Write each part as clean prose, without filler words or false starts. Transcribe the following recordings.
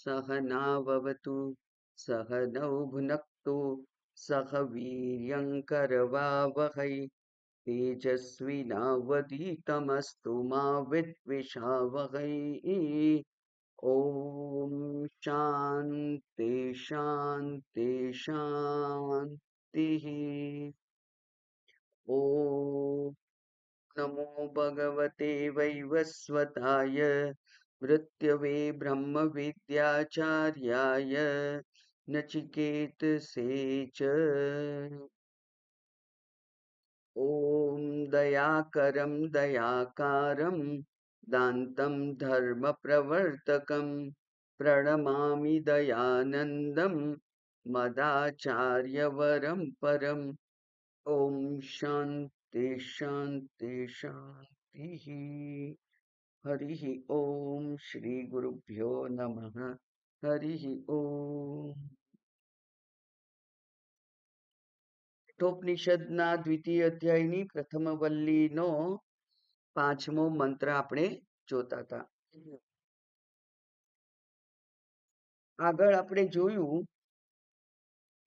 सहनाववतु सहनौ भुनक्तु सह वीर्यं करवावहै तेजस्विनावधीतमस्तु मा विद्विषावहै। ओम शांति शांति शांति। ओम नमो भगवते वैवस्वताय मृत्यवे ब्रह्म विद्याचार्याय नचिकेतसे च। ॐ दयाकरं दयाकारं दान्तं धर्मप्रवर्तकं प्रणमामि दयानन्दं मदाचार्यवरं परम्। ॐ शान्ति शान्ति शान्तिः। हरिः ॐ श्रीगुरुभ्यो नमः। हरिः ॐ। કઠોપનિષદના દ્વિતીય અધ્યાયની પ્રથમ વલ્લીનો 5મો મંત્ર આપણે જોતા હતા. આગળ આપણે જોયું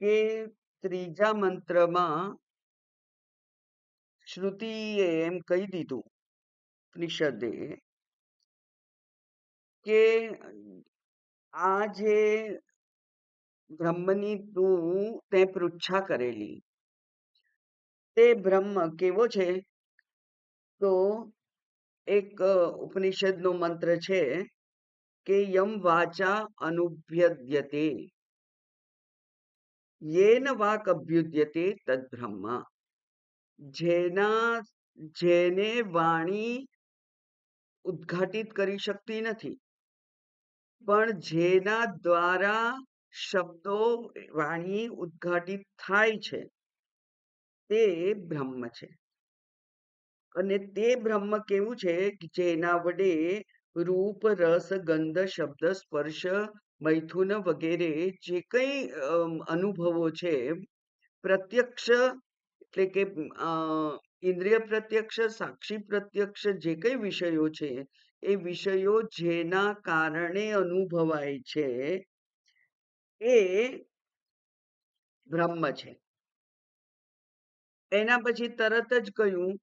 કે ત્રીજા મંત્રમાં શ્રુતિએ એમ કહી દીધું ઉપનિષદે કે આ જે બ્રહ્મની તું તે પૃચ્છા કરેલી તે બ્રહ્મ કેવો છે? તો એક ઉપનિષદનો મંત્ર છે કે યમ વાચા અનુભ્યદ્યતે યેન વાક અભ્યુદ્યતે તદ બ્રહ્મ. જેને વાણી ઉદ્ઘાટિત કરી શકતી નથી પણ જેના દ્વારા શબ્દો વાણી ઉદ્ઘાટિત થાય છે તે બ્રહ્મ છે. અને તે બ્રહ્મ કેવું છે? જેના વડે રૂપ રસ ગંધ શબ્દ સ્પર્શ મૈથુન વગેરે જે કઈ અનુભવો છે, પ્રત્યક્ષ એટલે કે ઇન્દ્રિય પ્રત્યક્ષ સાક્ષી પ્રત્યક્ષ જે કઈ વિષયો છે એ વિષયો જેના કારણે અનુભવાય છે એ બ્રહ્મ છે. એના પછી તરત જ કહ્યું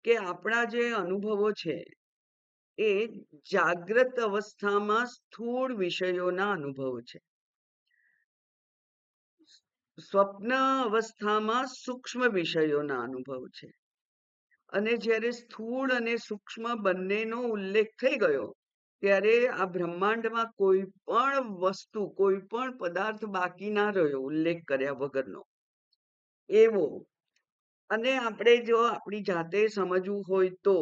કે આપણા જે અનુભવો છે એ જાગ્રત અવસ્થામાં સ્થૂળ વિષયોના અનુભવો છે, સ્વપ્ન અવસ્થામાં સૂક્ષ્મ વિષયોના અનુભવ છે. અને જ્યારે સ્થૂળ અને સૂક્ષ્મ બંનેનો ઉલ્લેખ થઈ ગયો ત્યારે આ બ્રહ્માંડમાં કોઈ પણ વસ્તુ કોઈ પણ પદાર્થ બાકી ના રહ્યો ઉલ્લેખ કર્યા વગરનો એવો. અને આપણે જો આપણી જાતે સમજવું હોય તો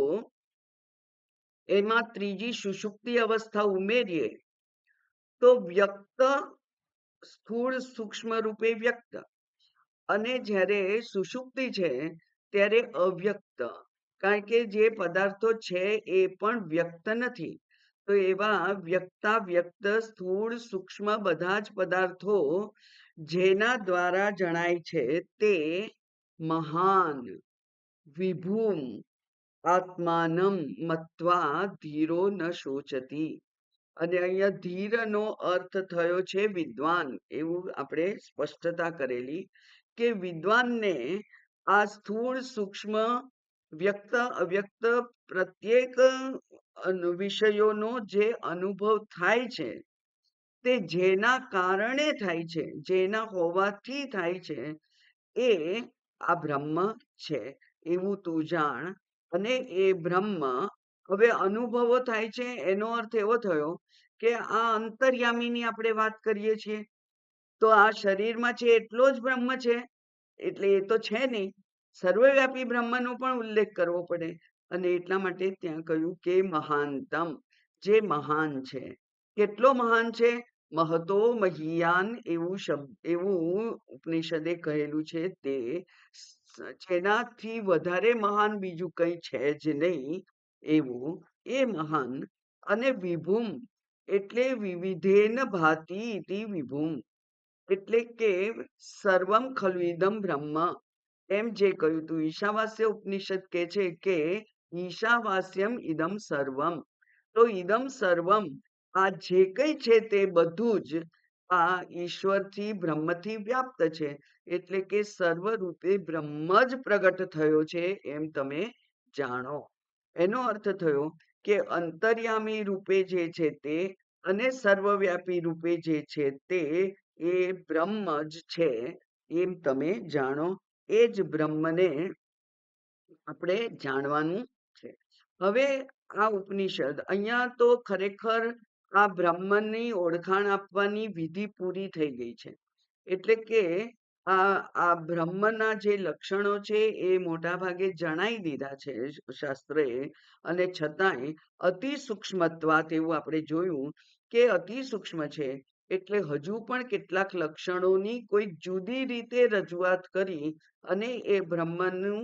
એમાં ત્રીજી સુષુપ્તિ અવસ્થા ઉમેરીએ તો વ્યક્ત સ્થૂળ સૂક્ષ્મ રૂપે વ્યક્ત, અને જ્યારે સુષુપ્તિ છે ત્યારે અવ્યક્ત, કારણ કે જે પદાર્થો છે એ પણ વ્યક્ત નથી. તો એવા વ્યક્તા વ્યક્ત સ્થૂળ સૂક્ષ્મ બધા જ પદાર્થો જેના દ્વારા જણાય છે તે મહાન વિભૂમ આત્માનમ મત્વા ધીરો ન શોચતી. અને અહીંયા ધીરનો અર્થ થયો છે વિદ્વાન, એવું આપણે સ્પષ્ટતા કરેલી કે વિદ્વાનને આ સ્થૂળ સૂક્ષ્મ વ્યક્ત અવ્યક્ત પ્રત્યેક વિષયોનો જે અનુભવ થાય છે તે જેના કારણે થાય છે, જેના હોવાથી થાય છે એ આ બ્રહ્મ છે એવું તું જાણ. અને એ બ્રહ્મ હવે અનુભવો થાય છે એનો અર્થ એવો થયો કે આ અંતર્યામીની આપણે વાત કરીએ છીએ તો આ શરીરમાં છે એટલો જ બ્રહ્મ છે, એટલે એ તો છે નહીં, સર્વવ્યાપી બ્રહ્મનો પણ ઉલ્લેખ કરવો પડે. અને એટલા માટે ત્યાં કહ્યું કે મહાનતમ, જે મહાન છે. કેટલો મહાન છે? મહતો મહિયાન એવું ઉપનિષદે કહેલું છે તે જેનાથી વધારે મહાન બીજું કઈ છે જ નહીં એવું એ મહાન. અને વિભૂમ એટલે વિવિધેન ભાતિ ઇતિ વિભૂમ, એટલે કે સર્વમ ખલુ ઇદમ બ્રહ્મ. એમ જે કહ્યું તું ઈશાવાસ્ય ઉપનિષદ કે છે કે ઈશાવાસ્યમ ઇદમ સર્વમ. તો ઇદમ સર્વમ આ જે કંઈ છે તે બધું જ આ ઈશ્વરથી બ્રહ્મથી વ્યાપ્ત છે. એટલે કે સર્વરૂપે બ્રહ્મ જ પ્રગટ થયો છે એમ તમે જાણો. એનો અર્થ થયો કે અંતર્યામી રૂપે જે છે તે અને સર્વવ્યાપી રૂપે જે છે તે એ બ્રહ્મ જ છે એમ તમે જાણો. એ જ બ્રહ્મને આપણે જાણવાનું છે. હવે આ ઉપનિષદ અહીંયા તો ખરેખર આ બ્રહ્મની ઓળખાણ આપવાની વિધિ પૂરી થઈ ગઈ છે. એટલે કે આ બ્રહ્મના જે લક્ષણો છે એ મોટા ભાગે જણાઈ દીધા છે શાસ્ત્રએ, અને છતાંય અતિ સૂક્ષ્મત્વાત એવું આપણે જોયું કે અતિ સૂક્ષ્મ છે. એટલે હજુ પણ કેટલાક લક્ષણોની કોઈ જુદી રીતે રજૂઆત કરી અને એ બ્રહ્મનું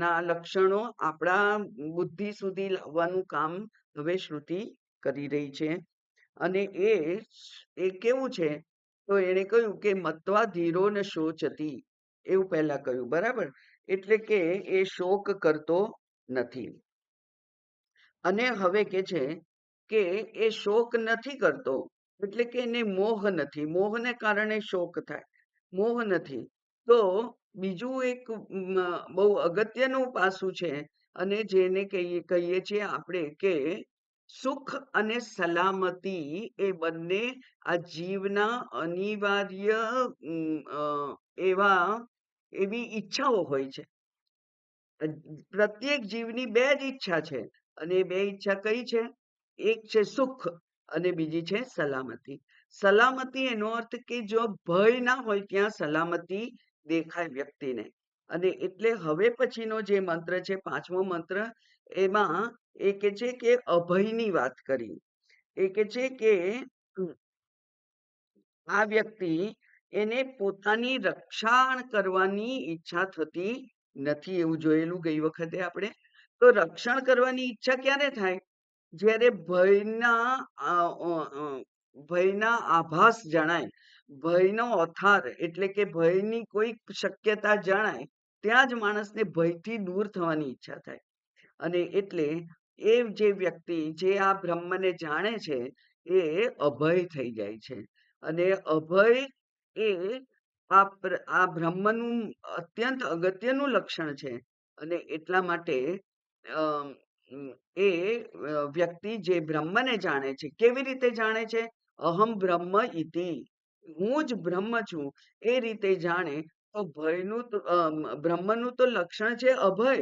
ના લક્ષણો આપણા બુદ્ધિ સુધી લાવવાનું કામ હવે શ્રુતિ કરી રહી છે. અને એ કેવું છે, તો એને કહ્યું કે મત્વા ધીરો ન શોચતી, એવું પહેલા કહ્યું, બરાબર. એટલે કે એ શોક કરતો નથી. અને હવે કે છે કે એ શોક નથી કરતો, એટલે કે એને મોહ નથી. મોહને કારણે શોક થાય, મોહ નથી. તો બીજું એક બહુ અગત્યનું પાસું છે, અને જેને કહીએ છીએ આપણે કે સુખ અને સલામતી એ બંને આ જીવના અનિવાર્ય એવી ઈચ્છાઓ હોય છે. પ્રત્યેક જીવની બે જ ઈચ્છા છે, અને એ બે ઈચ્છા કઈ છે? એક છે સુખ અને બીજી છે સલામતી. સલામતી એનો અર્થ કે જો ભય ના હોય ત્યાં સલામતી દેખાય વ્યક્તિને. અને એટલે હવે પછીનો જે મંત્ર છે, પાંચમો મંત્ર, એમાં એ કે છે કે અભયની વાત કરી. એ કે છે કે આ વ્યક્તિ એને પોતાની રક્ષણ કરવાની ઈચ્છા થતી નથી, એવું જોયેલું ગઈ વખતે આપણે. તો રક્ષણ કરવાની ઈચ્છા ક્યારે થાય? જ્યારે ભયના આભાસ જણાય, ભયનો અથાર, એટલે કે ભયની કોઈ શક્યતા જણાય, ત્યાં જ માણસને ભયથી દૂર થવાની ઈચ્છા થાય. અને એટલે એ જે વ્યક્તિ જે આ બ્રહ્મને જાણે છે એ અભય થઈ જાય છે. અને અભય એ આ બ્રહ્મનું અત્યંત અગત્યનું લક્ષણ છે. અને એટલા માટે એ વ્યક્તિ જે બ્રહ્મને જાણે છે, કેવી રીતે જાણે છે? અહમ બ્રહ્મ ઇતિ, હું જ બ્રહ્મ છું, એ રીતે જાણે તો બ્રહ્મનું તો લક્ષણ છે અભય.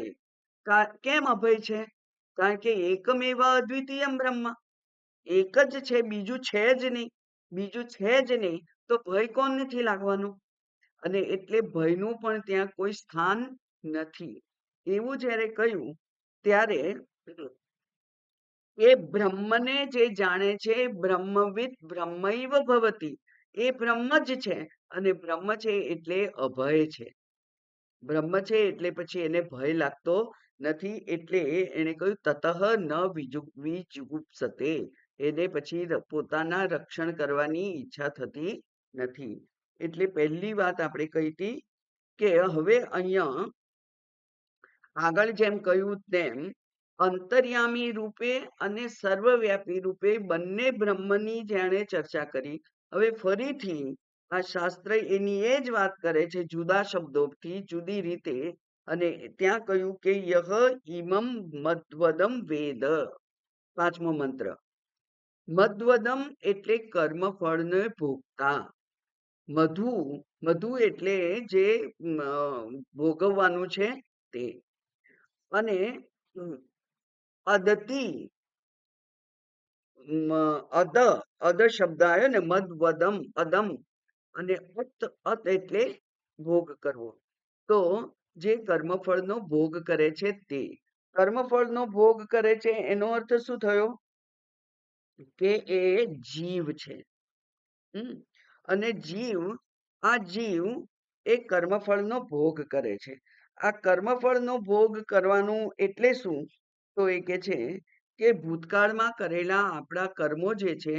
કેમ અભય છે? કારણ કે એકમેવ અદ્વિતીયમ બ્રહ્મ, એક જ છે, બીજું છે જ નહીં. બીજું છે જ નહીં તો ભય કોણ નથી લાગવાનું? અને એટલે ભયનું પણ ત્યાં કોઈ સ્થાન નથી. એવું જ્યારે કહ્યું ત્યારે એ બ્રહ્મને જે જાણે છે, બ્રહ્મવિદ બ્રહ્મૈવ ભવતી, એ બ્રહ્મ જ છે. અને બ્રહ્મ છે એટલે અભય છે. બ્રહ્મ છે એટલે પછી એને ભય લાગતો નથી. એટલે એને કહ્યું તતઃ ન વિજુગુપ્સતે, એને પછી પોતાના રક્ષણ કરવાની ઈચ્છા થતી નથી. એટલે પહેલી વાત આપણે કહી હતી કે હવે અહીંયા આગળ જેમ કહ્યું તેમ અંતર્યામી રૂપે અને સર્વવ્યાપી રૂપે બંને બ્રહ્મની જેણે ચર્ચા કરી. હવે ફરીથી આ શાસ્ત્ર એની એ જ વાત કરે છે, જુદા શબ્દોથી, જુદી રીતે. અને ત્યાં કહ્યું કે યહ ઇમમ મદ્વદમ વેદ, પાંચમો મંત્ર. મદ્વદમ એટલે કર્મફળને ભોગતા. મધુ એટલે જે ભોગવવાનું છે તે. અને અદતિ, અદ શબ્દ આવ્યો ને, મદવદમ, અદમ. અને અત એટલે ભોગ કરવો. તો જે કર્મફળનો ભોગ કરે છે તે. કર્મફળનો ભોગ કરે છે એનો અર્થ શું થયો? કે એ જીવ છે. અને આ જીવ એ કર્મફળનો ભોગ કરે છે. આ કર્મફળનો ભોગ કરવાનું એટલે શું? તો એ કે છે કે ભૂતકાળમાં કરેલા આપણા કર્મો જે છે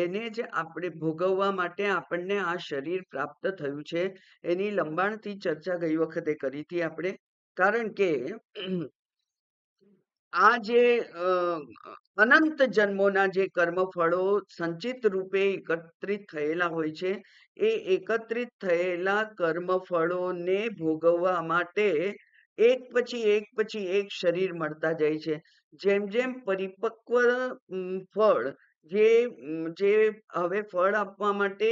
એને જ આપણે ભોગવવા માટે આપણને આ શરીર પ્રાપ્ત થયું છે. એની લંબાણથી ચર્ચા ગઈ વખતે કરી હતી આપણે. કારણ કે આ જે અનંત જન્મોના જે કર્મફળો સંચિત રૂપે એકત્રિત થયેલા હોય છે, એ એકત્રિત થયેલા કર્મફળોને ભોગવવા માટે એક પછી એક શરીર મળતા જાય છે. જેમ જેમ પરિપક્વ ફળ જે હવે ફળ આપવા માટે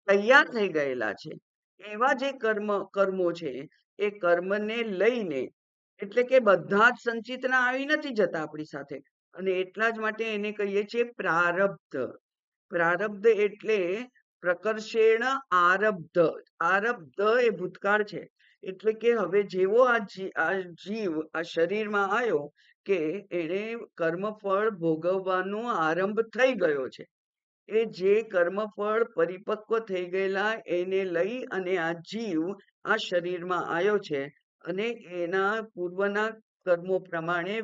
તૈયાર થઈ ગયેલા છે, એવા જે કર્મો છે, એ કર્મને લઈને, એટલે કે બધા જ સંચિતના આવી નથી જતા આપણી સાથે, અને એટલા જ માટે એને કહીએ છીએ પ્રારબ્ધ. પ્રારબ્ધ એટલે પ્રકર્ષેણ આરબ્ધ. આરબ્ધ એ ભૂતકાળ છે. એટલે કે હવે જેવો આ જીવ આ શરીરમાં આવ્યો કે એને કર્મફળ ભોગવવાનો આરંભ થઈ ગયો છે. એ જે કર્મફળ પરિપક્વ થઈ ગયેલા એને લઈ અને આ જીવ આ શરીરમાં આવ્યો છે, અને એના પૂર્વના કર્મો પ્રમાણે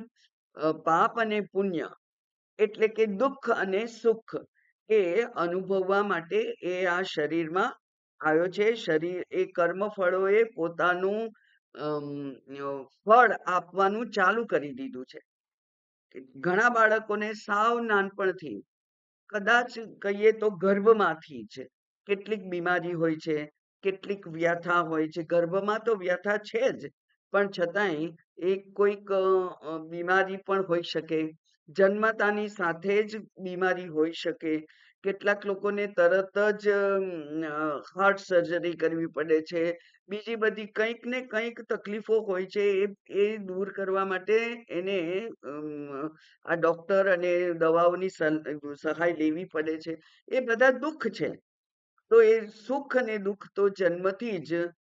પાપ અને પુણ્ય, એટલે કે દુઃખ અને સુખ, એ અનુભવવા માટે એ આ શરીરમાં આવ્યો છે. શરીર એ કર્મફળોએ પોતાનું ફળ આપવાનું ચાલુ કરી દીધું છે. ઘણા બાળકોને સાવ નાનપણથી, કદાચ કહીએ તો ગર્ભમાંથી જ કેટલીક બીમારી હોય છે, કેટલીક વ્યથા હોય છે. ગર્ભમાં તો વ્યથા છે જ, પણ છતાંય એક કોઈક બીમારી પણ હોઈ શકે. જન્મતાની સાથે જ બીમારી હોઈ શકે. કેટલાક લોકોને તરત જ હાર્ટ સર્જરી કરવી પડે છે. બીજી બધી કંઈક ને કંઈક તકલીફો હોય છે. એ દૂર કરવા માટે એને આ ડોક્ટર અને દવાઓની સહાય લેવી પડે છે. એ બધા દુઃખ છે. તો એ સુખ અને દુઃખ તો જન્મથી જ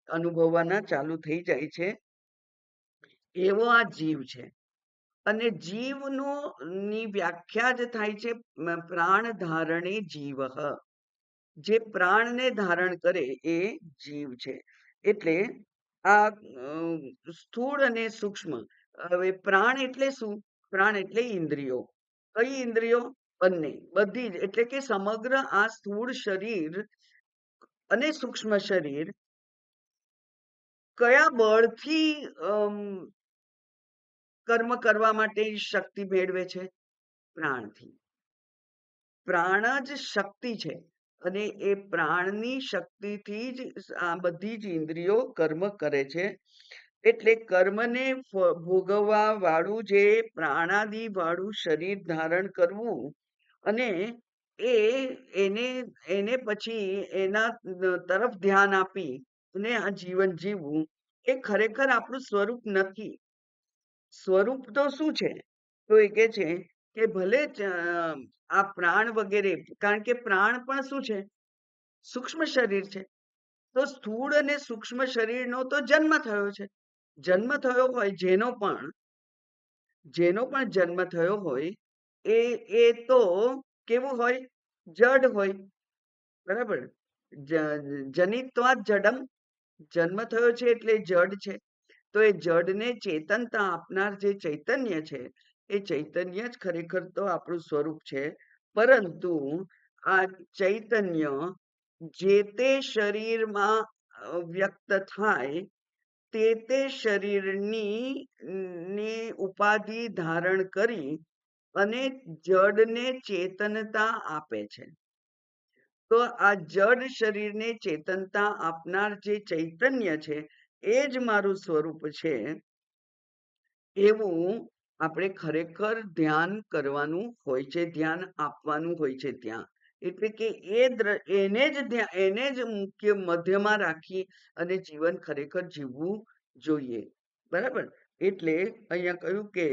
અનુભવવાના ચાલુ થઈ જાય છે. એવો આ જીવ છે. અને જીવનો ની વ્યાખ્યા જ થાય છે પ્રાણ ધારણે જીવ. જે પ્રાણને ધારણ કરે એ જીવ છે. એટલે આ સ્થૂળ અને સૂક્ષ્મ. હવે પ્રાણ એટલે શું? પ્રાણ એટલે ઇન્દ્રિયો. કઈ ઇન્દ્રિયો? બંને, બધી જ. એટલે કે સમગ્ર આ સ્થૂળ શરીર અને સૂક્ષ્મ શરીર કયા બળથી કર્મ કરવા માટે શક્તિ મેળવે છે? પ્રાણથી. પ્રાણ જ શક્તિ છે, અને એ પ્રાણની શક્તિથી જ આ બધી જ ઇન્દ્રિયો કર્મ કરે છે. એટલે કર્મને ભોગવવા વાળું જે પ્રાણાદિ વાળું શરીર ધારણ કરવું, અને એને પછી એના તરફ ધ્યાન આપી અને આ જીવન જીવવું, એ ખરેખર આપણું સ્વરૂપ નથી. સ્વરૂપ તો શું છે? તો એ કે છે કે ભલે આ પ્રાણ વગેરે, કારણ કે પ્રાણ પણ શું છે? સૂક્ષ્મ શરીર છે. તો સ્થૂળ અને સૂક્ષ્મ શરીરનો તો જન્મ થયો છે. જન્મ થયો હોય જેનો પણ જન્મ થયો હોય, એ તો કેવું હોય? જડ હોય. બરાબર. જનિત્વાત જડમ. જન્મ થયો છે એટલે જડ છે. તો એ જડને ચેતનતા આપનાર જે ચૈતન્ય છે, એ ચૈતન્ય જ ખરેખર તો આપણું સ્વરૂપ છે. પરંતુ આ ચૈતન્ય જે તે શરીરમાં વ્યક્ત થાય, તે શરીરની ઉપાધિ ધારણ કરી અને જડને ચેતનતા આપે છે. તો આ જડ શરીરને ચેતનતા આપનાર જે ચૈતન્ય છે, એ જ મારું સ્વરૂપ છે, એવું આપણે ખરેખર ધ્યાન કરવાનું હોય છે, ધ્યાન આપવાનું હોય છે ત્યાં. એટલે કે એને જ મુખ્ય મધ્યમાં રાખી અને જીવન ખરેખર જીવવું જોઈએ. બરાબર. એટલે અહીંયા કહ્યું કે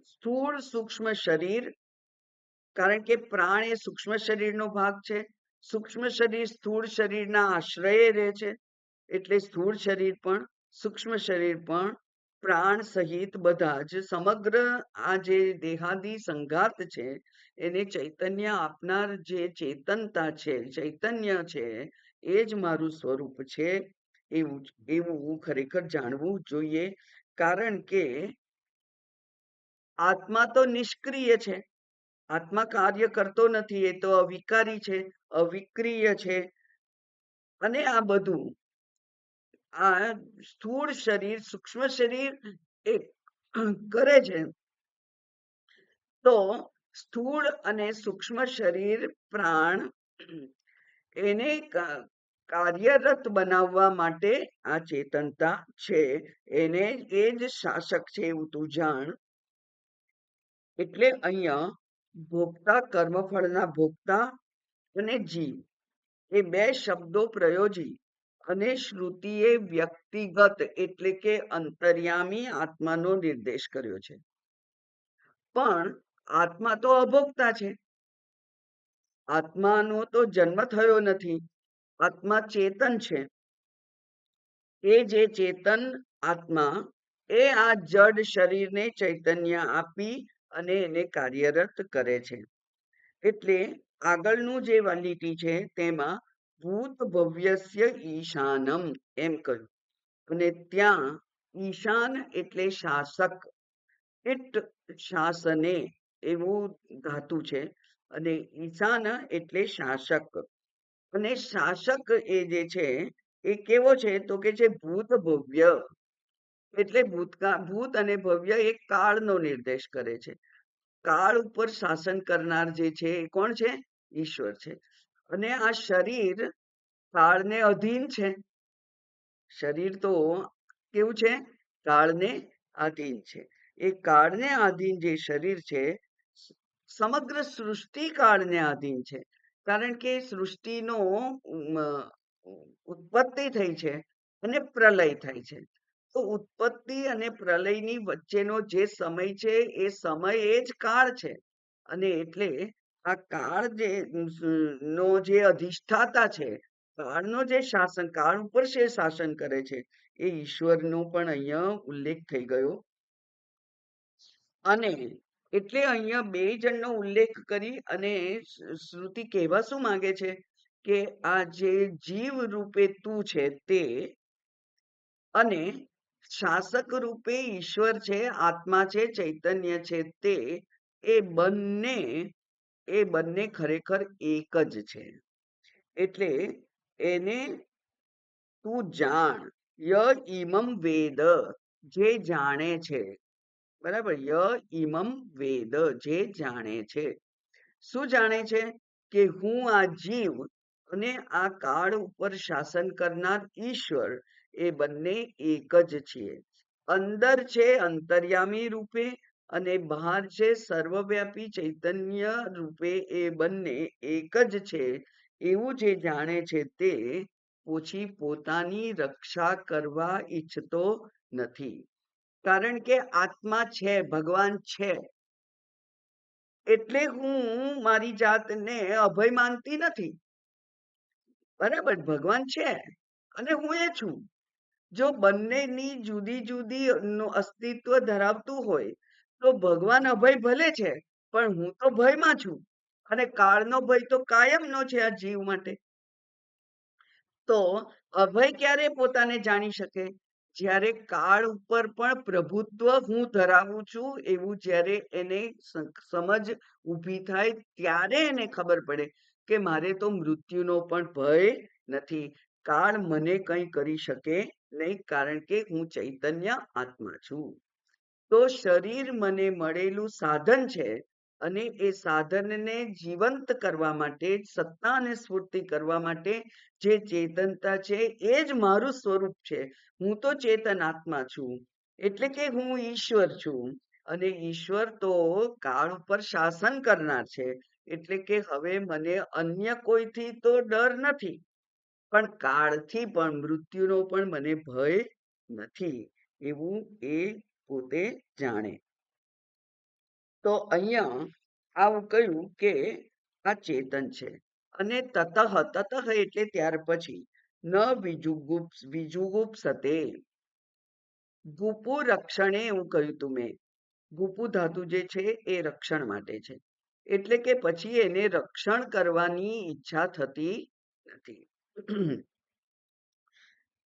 સ્થૂળ સૂક્ષ્મ શરીર, કારણ કે પ્રાણ એ સૂક્ષ્મ શરીરનો ભાગ છે. સૂક્ષ્મ શરીર સ્થૂળ શરીરના આશ્રયે રહે છે. એટલે સ્થૂળ શરીર પણ, સૂક્ષ્મ શરીર પણ, પ્રાણ સહિત બધા જ સમગ્ર આ જે દેહાદી સંઘાત છે, એને ચૈતન્ય આપનાર જે ચેતનતા છે, ચૈતન્ય છે, એ જ મારું સ્વરૂપ છે. એવું ખરેખર જાણવું જોઈએ. કારણ કે આત્મા તો નિષ્ક્રિય છે. આત્મા કાર્ય કરતો નથી. એ તો અવિકારી છે, અવિક્રિય છે. અને આ બધું, આ સ્થૂળ શરીર, સૂક્ષ્મ શરીર, એ કરે છે, તો સ્થૂળ અને સૂક્ષ્મ શરીર પ્રાણ એને કાર્યરત બનાવવા માટે આ ચેતનતા છે, એને એ જ શાસક છે એવું તું જાણ. એટલે અહીંયા ભોગતા, કર્મફળના ભોગતા અને જીવ એ બે શબ્દો પ્રયોજી અને શ્રુતિએ વ્યક્તિગત એટલે કે અંતર્યામી આત્માનો નિર્દેશ કર્યો છે. પણ આત્મા તો અભોગતા છે. આત્માનો તો જન્મ થયો નથી. આત્મા ચેતન છે. એ જે ચેતન આત્મા એ આ જડ શરીરને ચૈતન્ય આપી અને એને કાર્યરત કરે છે. એટલે આગળનું જે લીટી છે તેમાં ભૂત ભવ્યસ્ય ઈશાનમ એમ કહ્યું, અને ત્યાં ઈશાન એટલે શાસક, ઇટ શાસને એવું ધાતુ છે, અને ઈશાન એટલે શાસક. અને શાસક એ જે છે એ કેવો છે તો કે છે ભૂત ભવ્ય, એટલે ભૂત અને ભવ્ય એ કાળનો નિર્દેશ કરે છે. કાળ ઉપર શાસન કરનાર જે છે એ કોણ છે? ઈશ્વર છે. અને આ શરીર કાળને અધીન છે. શરીર તો કેવું છે? કાળને આધીન છે. એ કાળને આધીન જે શરીર છે, સમગ્ર સૃષ્ટિ કાળને આધીન છે. કારણ કે સૃષ્ટિનો ઉત્પત્તિ થઈ છે અને પ્રલય થાય છે. તો ઉત્પત્તિ અને પ્રલયની વચ્ચેનો જે સમય છે એ સમય એ જ કાળ છે. અને એટલે આ કાળ જે નો જે અધિષ્ઠાતા છે, કાળનો જે શાસન, કાળ ઉપર જે શાસન કરે છે, એ ઈશ્વરનો પણ અહીંયા ઉલ્લેખ થઈ ગયો. અને એટલે અહીંયા બે જણનો ઉલ્લેખ કરી અને શ્રુતિ કહેવા શું માંગે છે કે આ જે જીવ રૂપે તું છે તે, અને શાસક રૂપે ઈશ્વર છે, આત્મા છે, ચૈતન્ય છે તે, એ બંને ખરેખર એક જ છે. એટલે એને તું જાણ. ય ઈમમ વેદ, જે જાણે છે. બરાબર? ય ઈમમ વેદ, જે જાણે છે. શું જાણે છે? કે હું આ જીવ અને આ કાળ ઉપર શાસન કરનાર ઈશ્વર એ બંને એક જ છીએ. અંદર છે અંતર્યામી રૂપે અને બહાર છે સર્વવ્યાપી ચૈતન્ય રૂપે, એ બંને એક જ છે એવું જે જાણે છે તે પછી પોતાની રક્ષા કરવા ઈચ્છતો નથી. કારણ કે આત્મા છે, ભગવાન છે, એટલે હું મારી જાતને અભય માનતી નથી. બરાબર? ભગવાન છે અને હું એ છું. જો બંનેની જુદી જુદી અસ્તિત્વ ધરાવતું હોય તો ભગવાન અભય ભલે છે, પણ હું તો ભયમાં છું. અને કાળનો ભય તો કાયમનો છે આ જીવ માટે. તો અભય ક્યારે પોતાને જાણી શકે? જ્યારે કાળ ઉપર પણ પ્રભુત્વ હું ધરાવું છું એવું જ્યારે એને સમજ ઊભી થાય, ત્યારે એને ખબર પડે કે મારે તો મૃત્યુનો પણ ભય નથી. કાળ મને કંઈ કરી શકે નહીં, કારણ કે હું ચૈતન્ય આત્મા છું. તો શરીર મને મળેલું સાધન છે, અને એ સાધનને જીવંત કરવા માટે, સત્તા અને સ્ફૂર્તિ કરવા માટે જે ચેતનતા છે એ જ મારું સ્વરૂપ છે. હું તો ચેતન આત્મા છું, એટલે કે હું ઈશ્વર છું. અને ઈશ્વર તો કાળ ઉપર શાસન કરનાર છે. એટલે કે હવે મને અન્ય કોઈથી તો ડર નથી, પણ કાળથી પણ, મૃત્યુનો પણ મને ભય નથી, એવું એ પોતે જાણે. તો અહીંયા આવું કહ્યું કે આ ચેતન છે. અને તતઃ, તતઃ એટલે ત્યાર પછી, ન વિજુગુપ્સતે, ગુપુ રક્ષણે, એવું કહ્યું તું મેં. ગુપુ ધાતુ જે છે એ રક્ષણ માટે છે. એટલે કે પછી એને રક્ષણ કરવાની ઈચ્છા થતી નથી.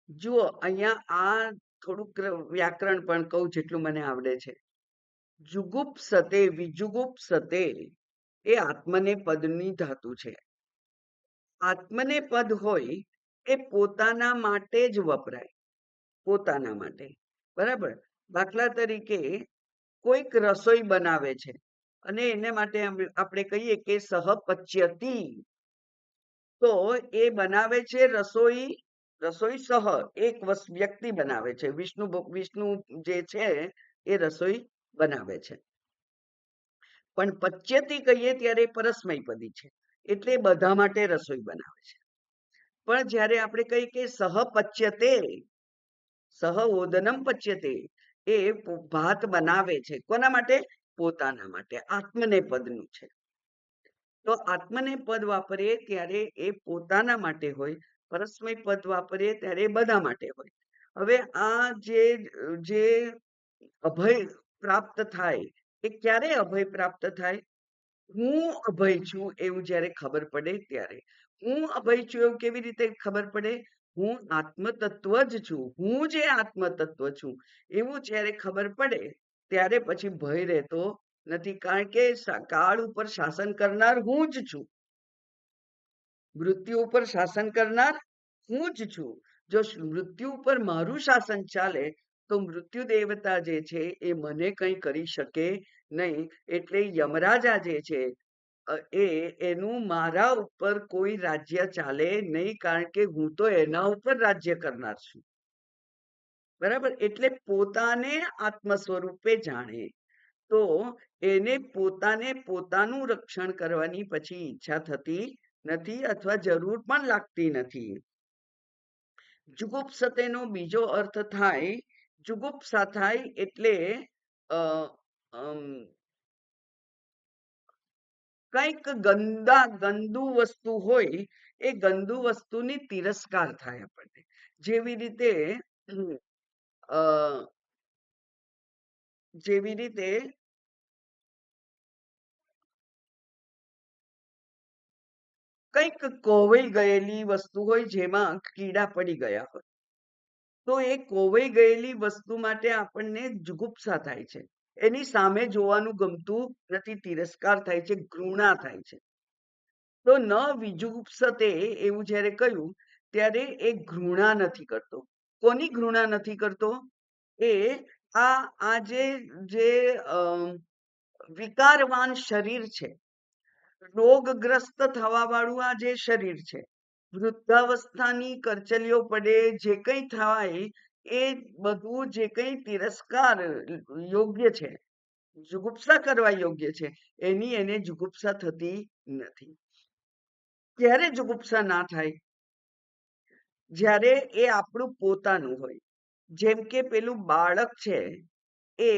જુઓ અહીંયા આ થોડુંક વ્યાકરણ પણ કહું જેટલું મને આવડે છે. જુગુપ્સતે, વિજુગુપ્સતે એ આત્મને પદની ધાતુ છે. આત્મને પદ હોય એ પોતાના માટે જ વપરાય, પોતાના માટે. બરાબર? દાખલા તરીકે કોઈક રસોઈ બનાવે છે અને એને માટે આપણે કહીએ કે સહપચ્યતિ, તો એ બનાવે છે રસોઈ. રસોઈ એક વ્યક્તિ બનાવે છે, વિષ્ણુ જે છે એ રસોઈ બનાવે છે. પણ પચ્યતિ કહીએ ત્યારે પરસ્મયપદી છે, એટલે બધા માટે રસોઈ બનાવે છે. પણ જ્યારે આપણે કહીએ કે સહપચ્યતે, સહ ઓદનમ પચ્યતે, એ ભાત બનાવે છે કોના માટે? પોતાના માટે. આત્મનેપદનું છે. તો આત્મનેપદ વાપરીએ ત્યારે એ પોતાના માટે હોય, પરસ્મય પદ વાપરીએ ત્યારે બધા માટે હોય. હવે આ જે અભય પ્રાપ્ત થાય, એ ક્યારે અભય પ્રાપ્ત થાય? હું અભય છું એવું જ્યારે ખબર પડે ત્યારે. હું અભય છું એવું કેવી રીતે ખબર પડે? હું આત્મતત્વ જ છું, હું જે આત્મતત્વ છું એવું જ્યારે ખબર પડે ત્યારે પછી ભય રહેતો નથી, કારણ કે કાળ ઉપર શાસન કરનાર હું જ છું, મૃત્યુ ઉપર શાસન કરનાર હું જ છું. જો મૃત્યુ ઉપર મારું શાસન ચાલે તો મૃત્યુ દેવતા જે છે એ મને કંઈ કરી શકે નહીં. એટલે યમરાજા જે છે એનું મારા ઉપર કોઈ રાજ્ય ચાલે નહીં, કારણ કે હું તો એના ઉપર રાજ્ય કરનાર છું. બરાબર? એટલે પોતાને આત્મ સ્વરૂપે જાણે તો એને પોતાને પોતાનું રક્ષણ કરવાની પછી ઈચ્છા થતી નથી, અથવા જરૂર પણ લાગતી નથી. જુગુપ્સતેનો બીજો અર્થ થાય, જુગુપ્સા થાય એટલે કંઈક ગંદુ વસ્તુ હોય, એ ગંદુ વસ્તુની તિરસ્કાર થાય આપણને. જેવી રીતે કંઈક કોવાઈ ગયેલી વસ્તુ હોય જેમાં કીડા પડી ગયા હોય, તો એ કોવાઈ ગયેલી વસ્તુ માટે આપણને જુગુપ્સા થાય છે. એની સામે જોવાનું ગમતું નથી, તિરસ્કાર થાય છે, ઘૃણા થાય છે. તો ન વિજુગુપ્સતે એવું જ્યારે કહ્યું ત્યારે એ ઘૃણા નથી કરતો. કોની ઘૃણા નથી કરતો? એ આ જે વિકારવાન શરીર છે, રોગગ્રસ્ત થવા વાળું આ જે શરીર છે, વૃદ્ધાવસ્થાની કરચલીઓ પડે, જે કંઈ થાય એ બધું જે કંઈ તિરસ્કાર યોગ્ય છે, જુગુપ્સા કરવા યોગ્ય છે, એની એને જુગુપ્સા થતી નથી. ક્યારે જુગુપ્સા ના થાય? જ્યારે એ આપણું પોતાનું હોય. જેમ કે પેલું બાળક છે એ